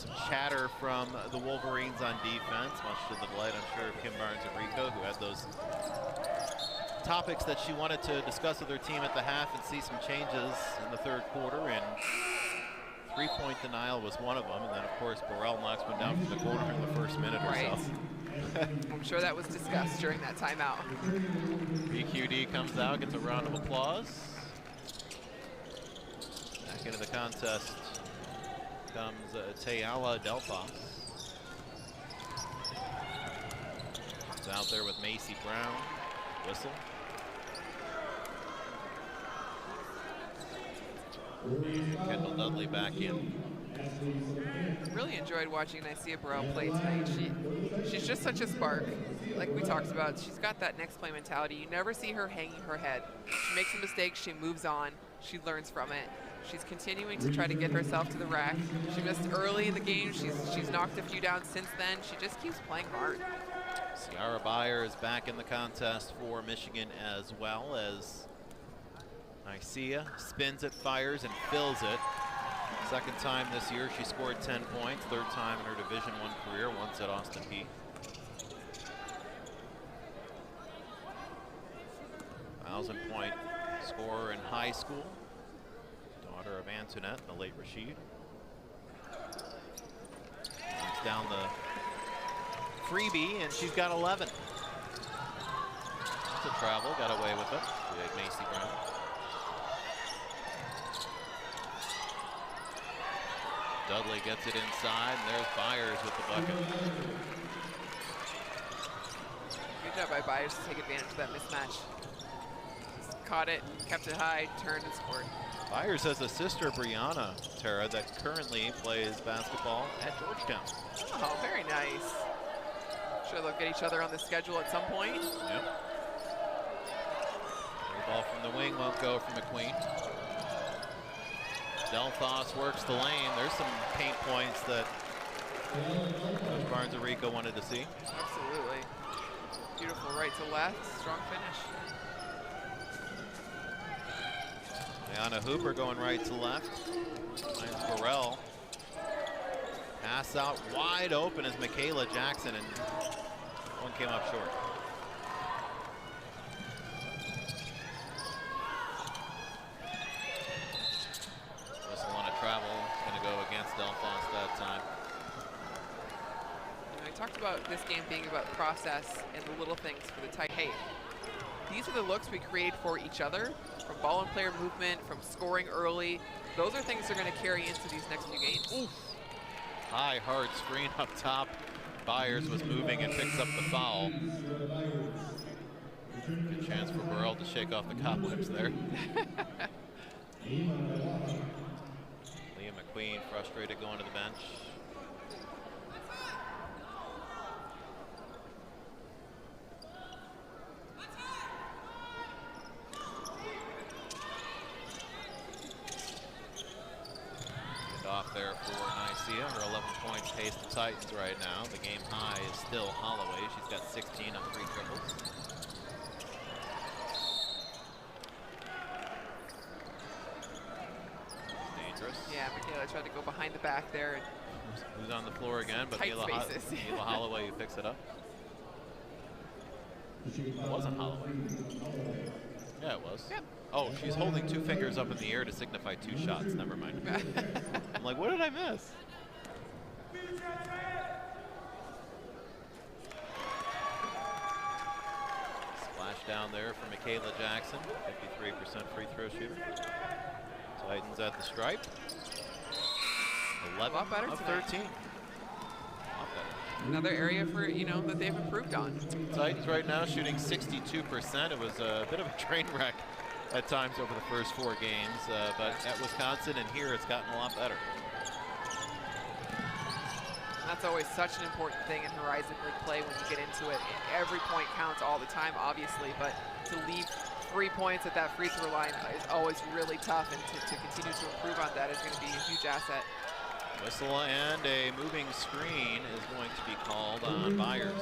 some chatter from the Wolverines on defense, much to the delight, I'm sure, of Kim Barnes and Rico, who had those topics that she wanted to discuss with her team at the half and see some changes in the third quarter. And three-point denial was one of them. And then, of course, Burrell knocks one down from the corner in the first minute or so. I'm sure that was discussed during that timeout. BQD comes out, gets a round of applause. Back into the contest comes Tayala Delphos. It's out there with Macy Brown. Whistle. Kendall Dudley back in. Really enjoyed watching Nysia Burrell play tonight. She's just such a spark. Like we talked about, she's got that next play mentality. You never see her hanging her head. She makes a mistake, she moves on, she learns from it. She's continuing to try to get herself to the rack. She missed early in the game. She's knocked a few down since then. She just keeps playing hard. Ciara Beyer is back in the contest for Michigan, as well as Nysia spins it, fires, and fills it. Second time this year she scored 10 points, third time in her Division I career, once at Austin Peay. 1,000-point scorer in high school, daughter of Antoinette and the late Rashid. Knocks down the freebie, and she's got 11. To travel, got away with it. Big Macy Brown. Dudley gets it inside, and there's Byers with the bucket. Good job by Byers to take advantage of that mismatch. Caught it, kept it high, turned and scored. Byers has a sister, Brianna Tara, that currently plays basketball at Georgetown. Oh, very nice. Sure they'll get each other on the schedule at some point. Yep. The ball from the wing won't go from McQueen. Delphos works the lane. There's some paint points that Coach Barnes and Rico wanted to see. Absolutely. Beautiful right to left, strong finish. Ayana Hooper going right to left. Finds Burrell. Pass out wide open is Michaela Jackson, and one came up short. Whistle on a travel. It's going to go against Delphos that time. I talked about this game being about process and the little things for the tight. Hey, these are the looks we create for each other, from ball and player movement, from scoring early. Those are things that are going to carry into these next few games. Oof. High, hard screen up top. Byers was moving and picks up the foul. Good chance for Burrell to shake off the cobwebs there. Leah McQueen frustrated going to the bench. Off there for Nysia. Her 11 points pace the Titans right now. The game high is still Holloway. She's got 16 on 3 triples. Dangerous. Yeah, Michaela tried to go behind the back there. Who's on the floor again? But Tight Mila Holloway who picks it up. It wasn't Holloway. Yeah, it was. Yeah. Oh, she's holding 2 fingers up in the air to signify 2 shots. Never mind. I'm like, what did I miss? Splash down there for Michaela Jackson, 53% free throw shooter. Titans at the stripe. 11 lot better of tonight. 13. A lot better. Another area for, that they've improved on. Titans right now shooting 62%. It was a bit of a train wreck at times over the first 4 games, but at Wisconsin and here it's gotten a lot better. And that's always such an important thing in Horizon League play when you get into it. Every point counts all the time, obviously, but to leave 3 points at that free throw line is always really tough, and to continue to improve on that is going to be a huge asset. Whistle and a moving screen is going to be called on Byers.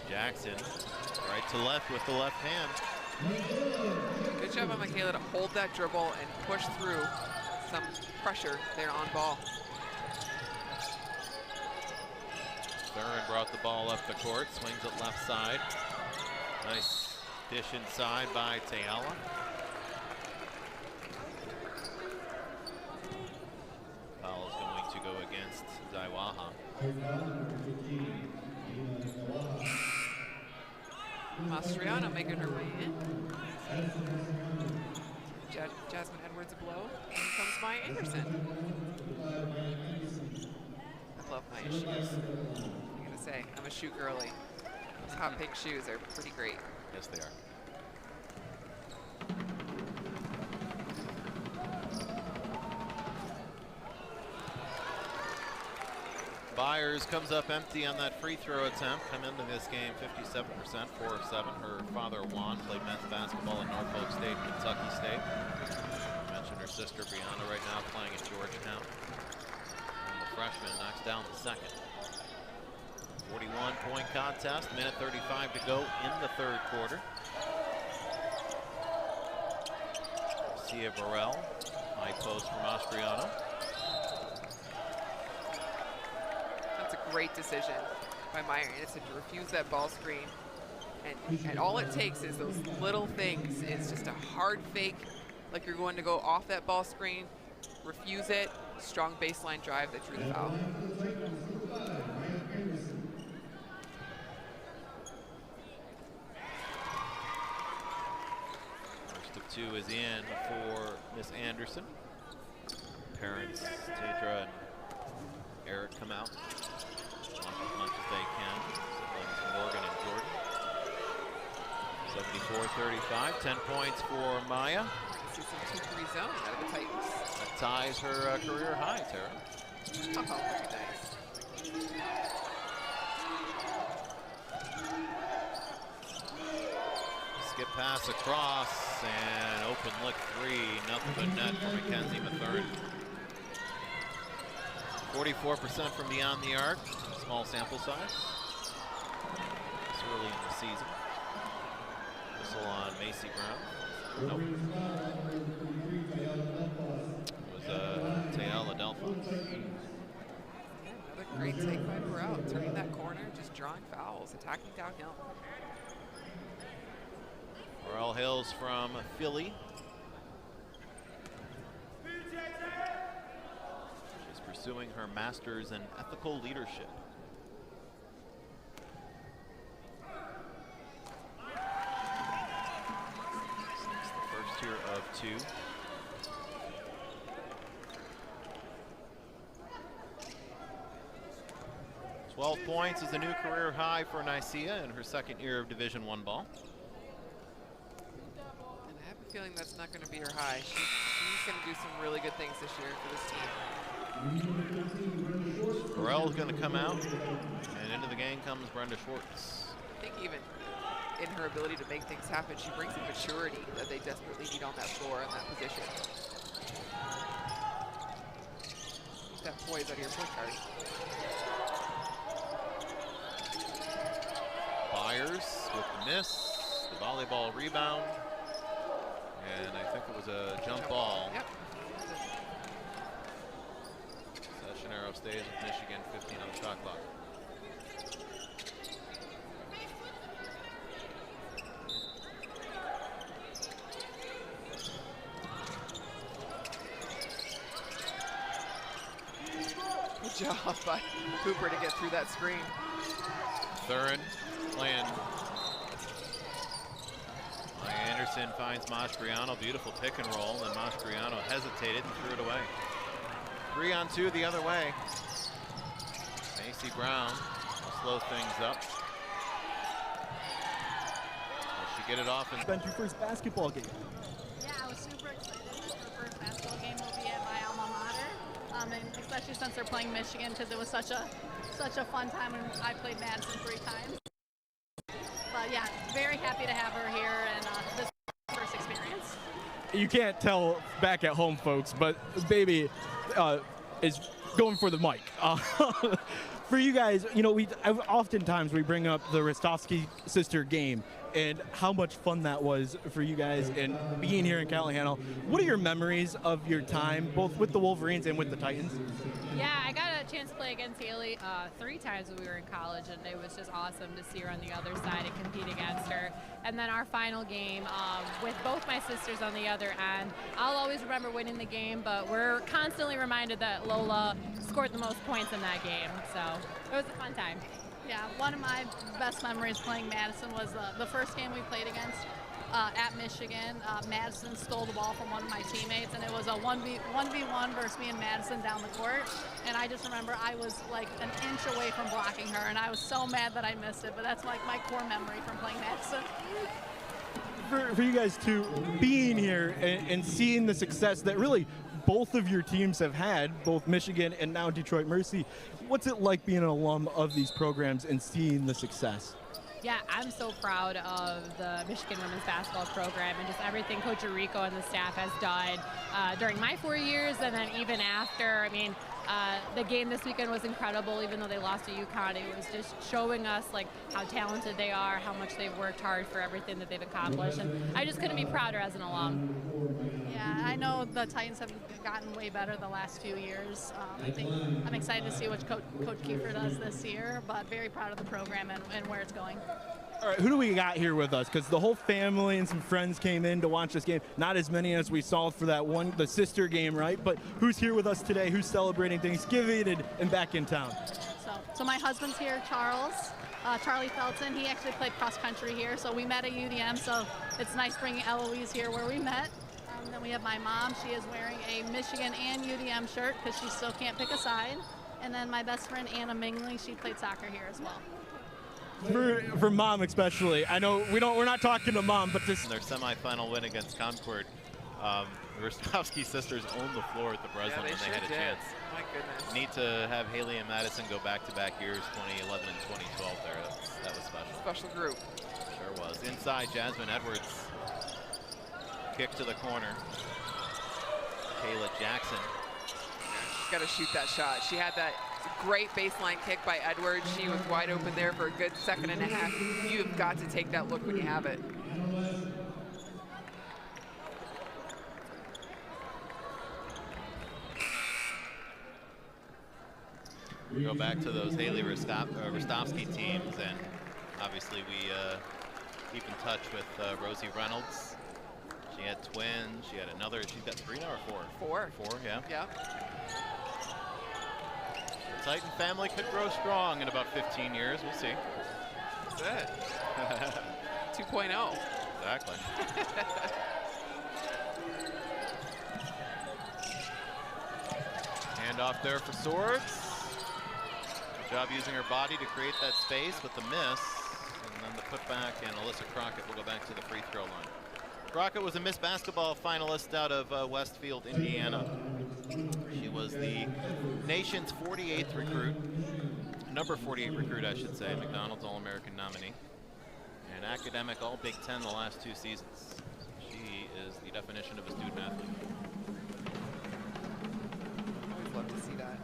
Jackson, right to left with the left hand. Good job by Michaela to hold that dribble and push through some pressure there on ball. Thurin brought the ball up the court, swings it left side. Nice dish inside by Teala. Foul is going to go against Daiwaha. Mastriano making her way in. Jasmine Edwards a blow. Here comes Maya Anderson. I love Maya's shoes. I'm gonna say, I'm a shoe girly. Those hot pink shoes are pretty great. Yes, they are. Byers comes up empty on that free throw attempt. Come into this game 57%, 4 of 7. Her father, Juan, played men's basketball at Norfolk State, Kentucky State. I mentioned her sister, Brianna, right now playing at Georgetown. And the freshman knocks down the second. 41-point contest, minute 35 to go in the third quarter. Sia Burrell, high post from Mastriano. Great decision by Maya Anderson to refuse that ball screen. And all it takes is those little things. It's just a hard fake, like you're going to go off that ball screen, refuse it, strong baseline drive that drew the foul. First of two is in for Miss Anderson. Parents, Tedra and Eric, come out as much as they can. Siblings Morgan and Jordan. 74-35, 10 points for Maya. See some 2-3 zone out of the Titans. That ties her career high, Tara. Oh, very nice. Skip pass across and open look three. Nothing but net for Mackenzie Mathurin. 44% from beyond the arc. Small sample size. It's early in the season. Whistle on Macy Brown. Nope. It was Teala Delphos. Another great take by Burrell, turning that corner, just drawing fouls, attacking downhill. Burrell Hills from Philly. She's pursuing her master's in ethical leadership. It's the first year of two. $12 points is a new career high for Nicaea in her second year of Division I ball. And I have a feeling that's not going to be her high. She's going to do some really good things this year for this team. Burrell's going to come out, and into the game comes Brenda Schwartz. I think even in her ability to make things happen, she brings a maturity that they desperately need on that floor in that position. Keep that poise out of your point guard. Byers with the miss, the volleyball rebound, and I think it was a jump ball. Yep. Sessionero stays with Michigan, 15 on the shot clock. Good job by Cooper to get through that screen. Thurin playing. Maya Anderson finds Mastriano, beautiful pick and roll, and Mastriano hesitated and threw it away. 3 on 2 the other way. Macy Brown will slow things up. Will she get it off? And Spent your first basketball game. Yeah, I was super excited. The first basketball game will be at my alma mater, and especially since they're playing Michigan, because it was such a fun time when I played Madison 3 times. But yeah, very happy to have her here and this first experience. You can't tell back at home, folks, but baby is going for the mic. For you guys, you know, oftentimes we bring up the Rostovsky sister game and how much fun that was for you guys and being here in Callahan. What are your memories of your time, both with the Wolverines and with the Titans? Yeah, I got a chance to play against Haley 3 times when we were in college, and it was just awesome to see her on the other side and compete against her. And then our final game with both my sisters on the other end, I'll always remember winning the game, but we're constantly reminded that Lola scored the most points in that game. So it was a fun time. Yeah, one of my best memories playing Madison was the first game we played against at Michigan. Madison stole the ball from one of my teammates, and it was a 1v1 versus me and Madison down the court. And I just remember I was like an inch away from blocking her, and I was so mad that I missed it. But that's like my core memory from playing Madison. For you guys too, being here and seeing the success that really both of your teams have had, both Michigan and now Detroit Mercy, what's it like being an alum of these programs and seeing the success? Yeah, I'm so proud of the Michigan women's basketball program and just everything Coach Rico and the staff has done during my 4 years, and then even after. I mean, the game this weekend was incredible, even though they lost to UConn. It was just showing us like how talented they are, how much they've worked hard for everything that they've accomplished, and I just couldn't be prouder as an alum. Yeah, I know the Titans have gotten way better the last few years. I think I'm excited to see what Coach Kiefer does this year, but very proud of the program and where it's going. All right, who do we got here with us? Because the whole family and some friends came in to watch this game. Not as many as we saw for that one, the sister game, right? But who's here with us today? Who's celebrating Thanksgiving and back in town? So my husband's here, Charlie Felton. He actually played cross country here, so we met at UDM. So it's nice bringing Eloise here where we met. Then we have my mom. She is wearing a Michigan and UDM shirt because she still can't pick a side. And then my best friend Anna Mingley. She played soccer here as well. For mom especially, I know we're not talking to mom, but this. In their semifinal win against Concord, the Rostovsky sisters owned the floor at the Breslin when they had a chance. My goodness. Need to have Haley and Madison go back-to-back years, 2011 and 2012 there. That was special. Special group. Sure was. Inside, Jasmine Edwards. Kick to the corner. Kayla Jackson. She's got to shoot that shot. She had that great baseline kick by Edwards. She was wide open there for a good second and a half. You've got to take that look when you have it. We go back to those Haley Rostovsky teams, and obviously we keep in touch with Rosie Reynolds. She had twins. She had another. She's got 3 now or 4? 4, yeah. Yeah. The Titan family could grow strong in about 15 years. We'll see. That's it. 2.0. Exactly. Hand off there for Swords. Good job using her body to create that space with the miss. And then the putback, and Alyssa Crockett will go back to the free throw line. Crockett was a Miss Basketball finalist out of Westfield, Indiana. She was the nation's 48th recruit, number 48 recruit, I should say, McDonald's All-American nominee, and academic All-Big Ten the last 2 seasons. She is the definition of a student athlete. Always love to see that.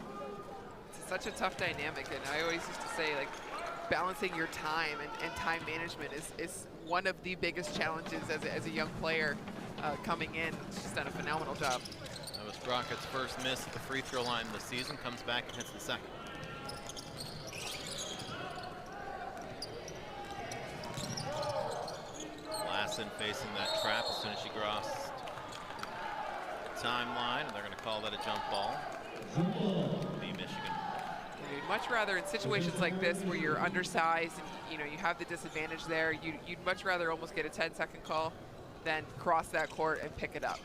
It's such a tough dynamic, and I always used to say, like, balancing your time and time management is one of the biggest challenges as a young player coming in. She's done a phenomenal job. That was Crockett's first miss at the free throw line this season. Comes back and hits the second. Lassen facing that trap as soon as she crossed the timeline, and they're going to call that a jump ball. The Michigan. You'd much rather in situations like this where you're undersized and you have the disadvantage there, you'd much rather almost get a 10-second call than cross that court and pick it up.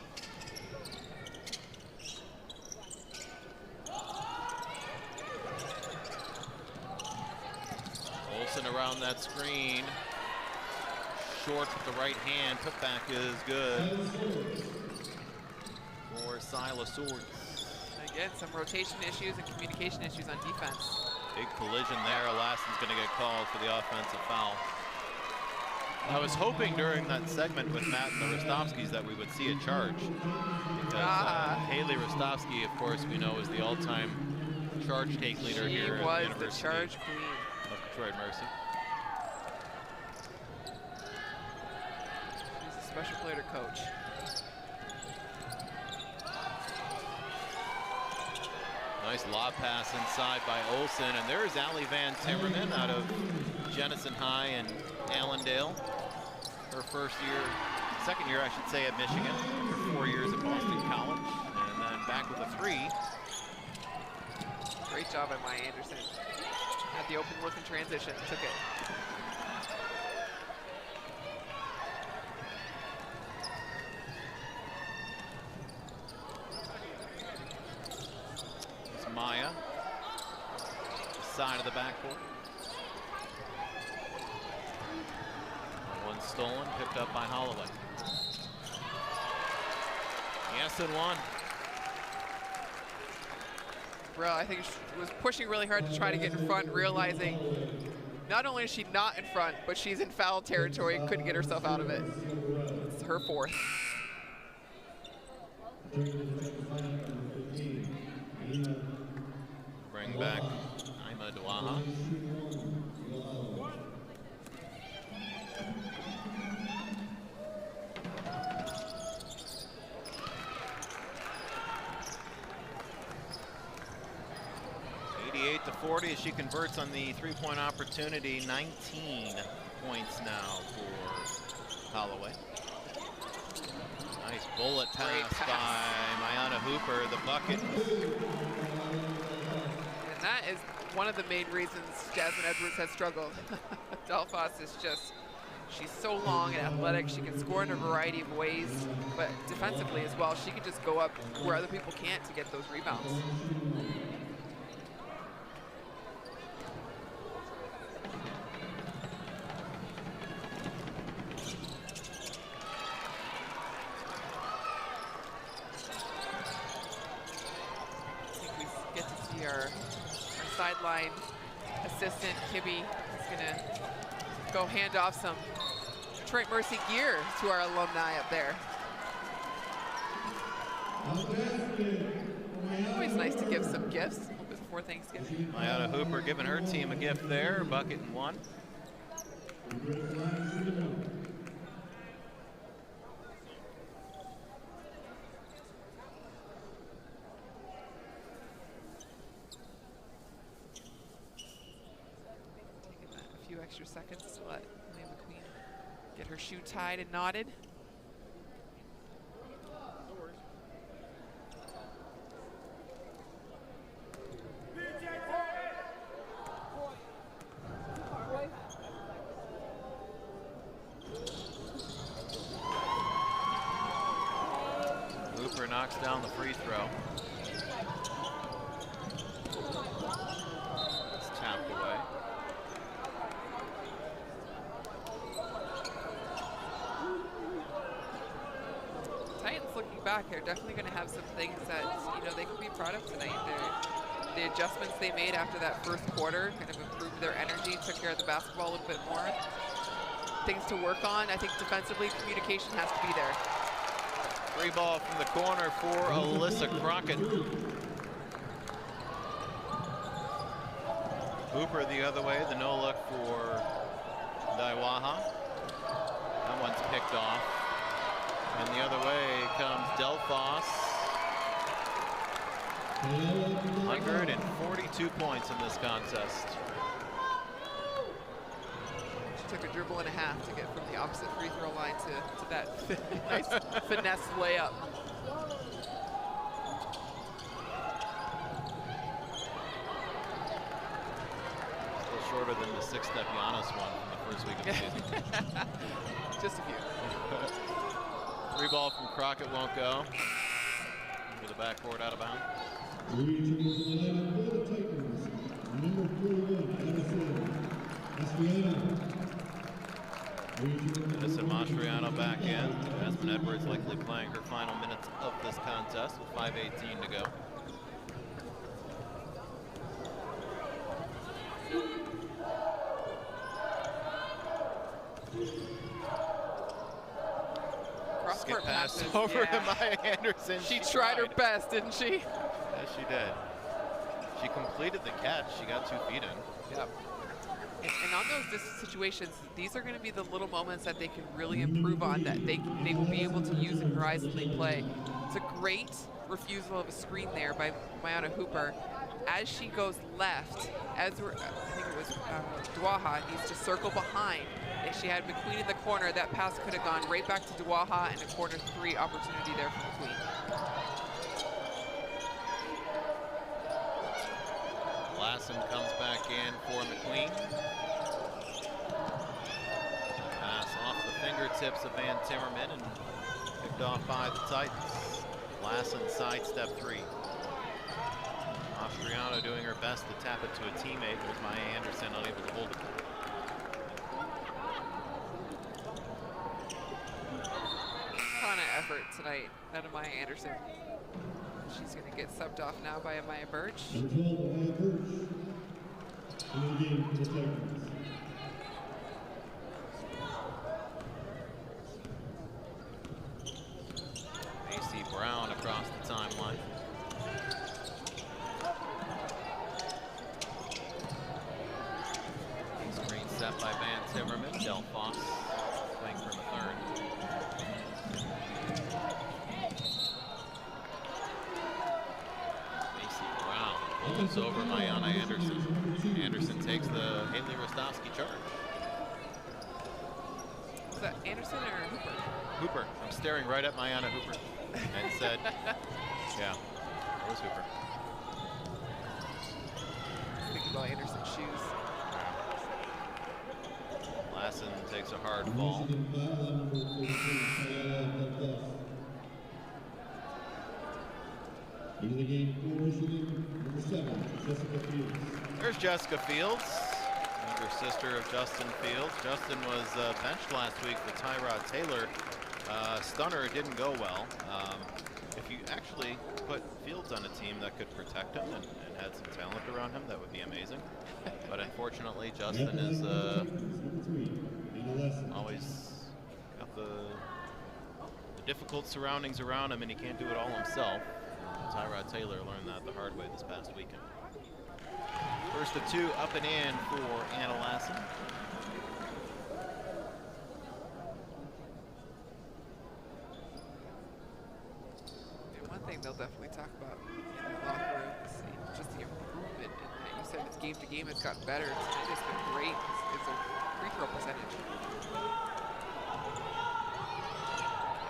Olsen around that screen. Short with the right hand. Putback is good for Silas Swords. Again, some rotation issues and communication issues on defense. Big collision there. Lassen's going to get called for the offensive foul. I was hoping during that segment with Matt and the Rostovskys that we would see a charge. Because Haley Rostovsky, of course, we know is the all-time charge take leader She here at was the the University charge queen. of Detroit Mercy. She's a special player to coach. Nice lob pass inside by Olsen, and there's Allie Van Timmerman out of Jenison High in Allendale. Her second year, I should say, at Michigan. Her 4 years at Boston College, and then back with a 3. Great job by Maya Anderson. Had the open look in transition, took it. Maya, the side of the backcourt. One stolen, picked up by Holloway. Yes, and one. Well, I think she was pushing really hard to try to get in front, realizing not only is she not in front, but she's in foul territory and couldn't get herself out of it. It's her 4th. Bring back Ima Dwaha. To 40 as she converts on the 3-point opportunity. 19 points now for Holloway. Nice bullet pass by Mayana Hooper, the bucket. And that is one of the main reasons Jasmine Edwards has struggled. Delphos is just, she's so long and athletic. She can score in a variety of ways, but defensively as well, she can just go up where other people can't to get those rebounds. Sideline assistant Kibbe is gonna go hand off some Detroit Mercy gear to our alumni up there. Always nice to give some gifts a little bit before Thanksgiving. Mayana Hooper giving her team a gift there, bucket and 1. Extra seconds to let Leah McQueen get her shoe tied and knotted. Hooper knocks down the free throw. It's tapped away. Back, they're definitely going to have some things that they can be proud of tonight. The adjustments they made after that first quarter kind of improved their energy, took care of the basketball a little bit more. Things to work on. I think defensively, communication has to be there. Free ball from the corner for Alyssa Crockett. Hooper the other way, the no look for Daiwaha. That one's picked off. And the other way comes Delphos. 142 points in this contest. She took a dribble and a half to get from the opposite free throw line to that nice finesse layup. Still shorter than the 6-step Giannis one from the first week of the season. Just a few. Free ball from Crockett won't go. Into the backcourt, out of bounds. Vanessa Mastriano back in. Jasmine Edwards likely playing her final minutes of this contest with 5:18 to go. Skip pass over to Maya Anderson. She tried her best, didn't she? Yes, she did. She completed the catch. She got 2 feet in. Yep. And on those situations, these are going to be the little moments that they can really improve on, that they will be able to use in Horizon League play. It's a great refusal of a screen there by Mayana Hooper. As she goes left, I think it was Duaha needs to circle behind. And she had McQueen in the corner. That pass could have gone right back to Duaha, and a corner 3 opportunity there for McQueen. Lassen comes back in for McQueen. Pass off the fingertips of Van Timmerman and picked off by the Titans. Lassen sidestep 3. Austriano doing her best to tap it to a teammate. There's Maya Anderson unable to hold it. Ton of effort tonight out of Maya Anderson. She's going to get subbed off now by Amaya Birch. Macy Brown across the timeline. Screen set by Van Timmerman. Delphos playing from a third. Pulls over Mayana Anderson. Anderson takes the Haley Rostovsky charge. Is that Anderson or Hooper? Hooper. I'm staring right at Mayana Hooper and said, yeah, it was Hooper. Thinking about Anderson's shoes. Lassen takes a hard fall. Into the game for Michigan, number 7, Jessica Fields. There's Jessica Fields, younger sister of Justin Fields. Justin was benched last week for Tyrod Taylor. Stunner didn't go well. If you actually put Fields on a team that could protect him and had some talent around him, that would be amazing. But unfortunately, Justin is always got the difficult surroundings around him, and he can't do it all himself. Tyrod Taylor learned that the hard way this past weekend. First of 2 up and in for Anna Lassen. And one thing they'll definitely talk about in the locker room is just the improvement in that. You said it's game to game, it's gotten better. Tonight has been great. It's a free throw percentage.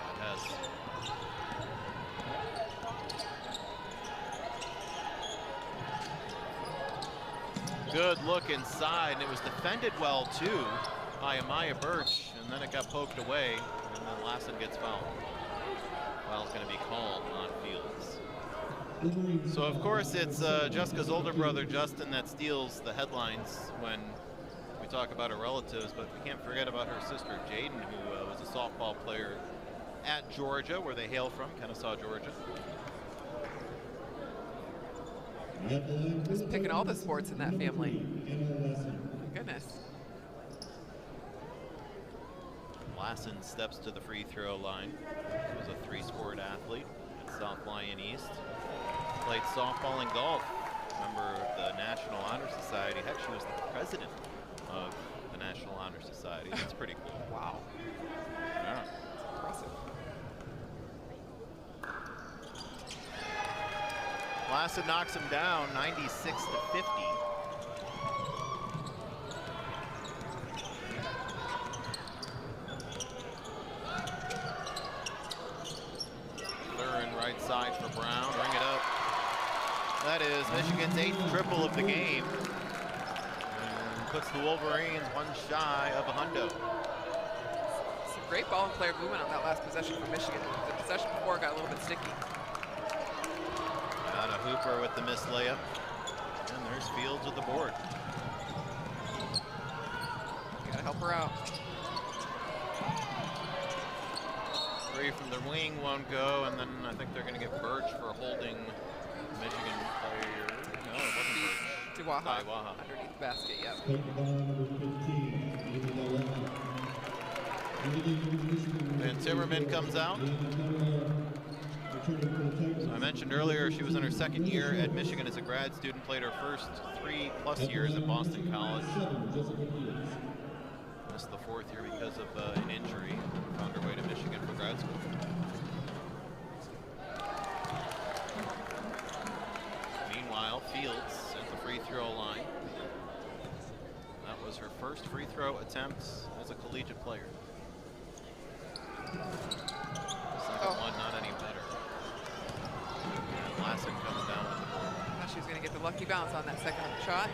It has. Good look inside, and it was defended well too by Amaya Birch, and then it got poked away, and then Lassen gets fouled. Foul's going to be called on Fields. So of course it's Jessica's older brother Justin that steals the headlines when we talk about her relatives, but we can't forget about her sister Jaden, who was a softball player at Georgia, where they hail from, Kennesaw, Georgia. Just picking all the sports in that family. Goodness. Lassen steps to the free throw line. He was a 3-sport athlete at South Lyon East. Played softball and golf. Member of the National Honor Society. Heck, she was the president of the National Honor Society. That's pretty cool. Wow. Yeah. Impressive. Lassen knocks him down 96-50. Thurin right side for Brown. Ring it up. That is Michigan's 8th triple of the game. And puts the Wolverines 1 shy of a hundo. Some great ball and player movement on that last possession for Michigan. The possession before got a little bit sticky. Anna Hooper with the missed layup. And there's Fields with the board. Gotta help her out. 3 from the wing won't go, and then I think they're going to get Birch for holding Michigan player. No, it wasn't Birch. Duaha Duaha. underneath the basket, yep. And Timmerman comes out. Returning for the Tigers. So I mentioned earlier she was in her second year at Michigan as a grad student, played her first 3+ years at Boston College. 7, Jessica Fields. Missed the fourth year because of an injury. Found her way to Michigan for grad school. Meanwhile, Fields at the free throw line. That was her first free throw attempt as a collegiate player. Second one, not any better. And Lassen comes down with the ball. I thought she was going to get the lucky bounce on that second shot.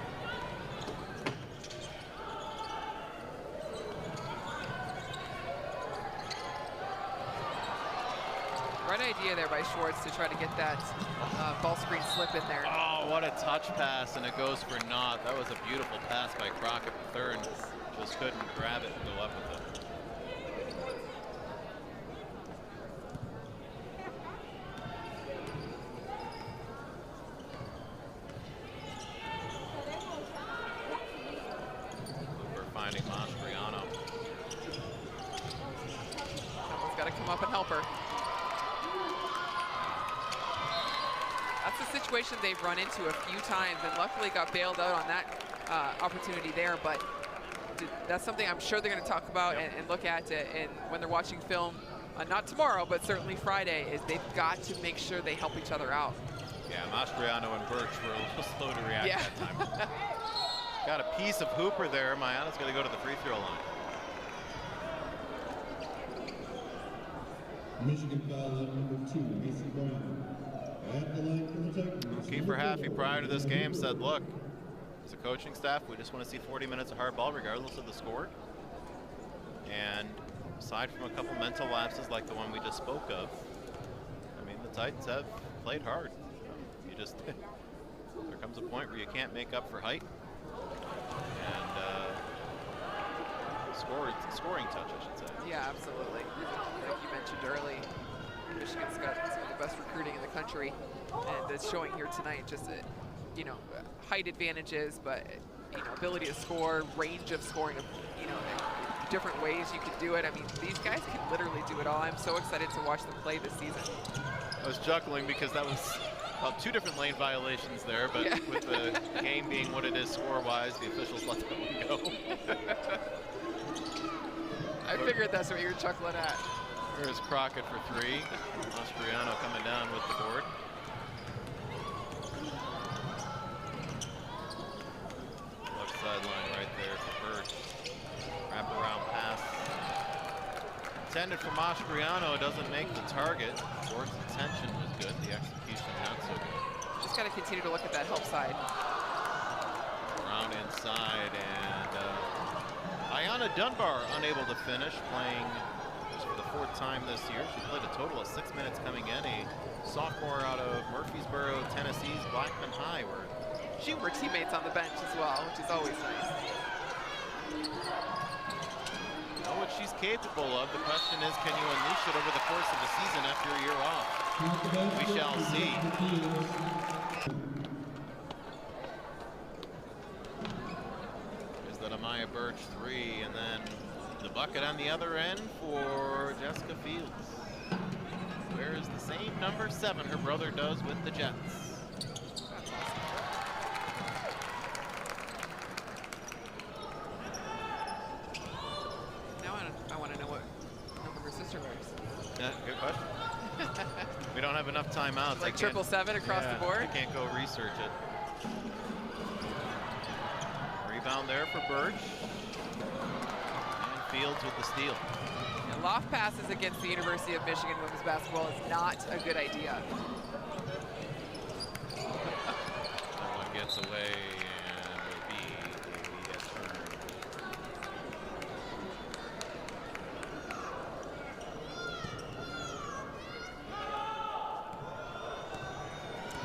Right idea there by Schwartz to try to get that ball screen slip in there. Oh, what a touch pass, and it goes for naught. That was a beautiful pass by Crockett III. Just couldn't grab it and go up with it. We're finding Mastriano. Someone's got to come up and help her. That's a situation they've run into a few times, and luckily got bailed out on that opportunity there. But that's something I'm sure they're going to talk about and look at and when they're watching film, not tomorrow, but certainly Friday, is they've got to make sure they help each other out. Yeah, Mastriano and Birch were a little slow to react that time. Got a piece of Hooper there. Mayana's going to go to the free throw line. Michigan foul on number 2, Macy Brown. At the line for the Tigers. Kiefer Haffey, prior to this game, said, look, as a coaching staff, we just want to see 40 minutes of hard ball regardless of the score. And aside from a couple mental lapses like the one we just spoke of, I mean, the Titans have played hard. You just, there comes a point where you can't make up for height. And scoring touch, I should say. Yeah, absolutely. Like you mentioned early, Michigan's got some of the best recruiting in the country, and it's showing here tonight. Just height advantages, but ability to score, range of scoring, different ways you could do it. I mean, these guys can literally do it all. I'm so excited to watch them play this season. I was chuckling because that was about 2 different lane violations there, but with the game being what it is score-wise, the officials let that one go. I figured that's what you were chuckling at. Here's Crockett for 3. Mastriano coming down with the board. Left sideline right there for Birch. Wraparound pass. Intended for Mastriano, doesn't make the target. Ford's intention was good, the execution not so good. Just got to continue to look at that help side. Around inside, and Ayanna Dunbar unable to finish, playing just for the 4th time this year. She played a total of 6 minutes coming in, a sophomore out of Murfreesboro, Tennessee's Blackman High, where she were teammates on the bench as well, which is always nice. You know what she's capable of. The question is, can you unleash it over the course of the season after a year off? We shall see. Is that Amaya Birch 3, and then the bucket on the other end for Jessica Fields. Wears the same number 7 her brother does with the Jets. I want to know what number her sister wears. Yeah, good question. We don't have enough timeouts. Like 777 across the board? I can't go research it. Rebound there for Birch. And Fields with the steal. Yeah, loft passes against the University of Michigan women's basketball is not a good idea. That one gets away and will be a turn.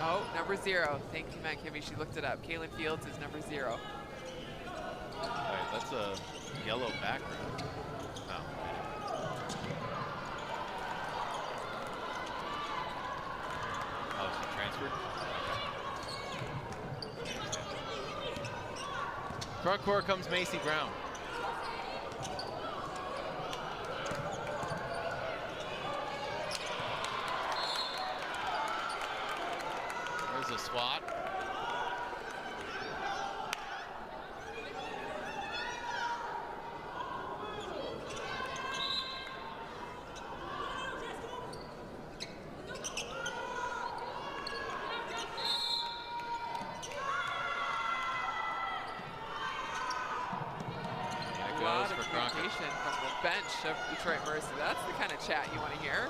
Oh, number 0. Thank you, Matt Kimby. She looked it up. Kaylin Fields is number 0. All right, that's a yellow background. Oh. Oh, she transferred? Front court comes Macy Brown. defensive swat. A lot of communication from the bench of Detroit Mercy. That's the kind of chat you want to hear.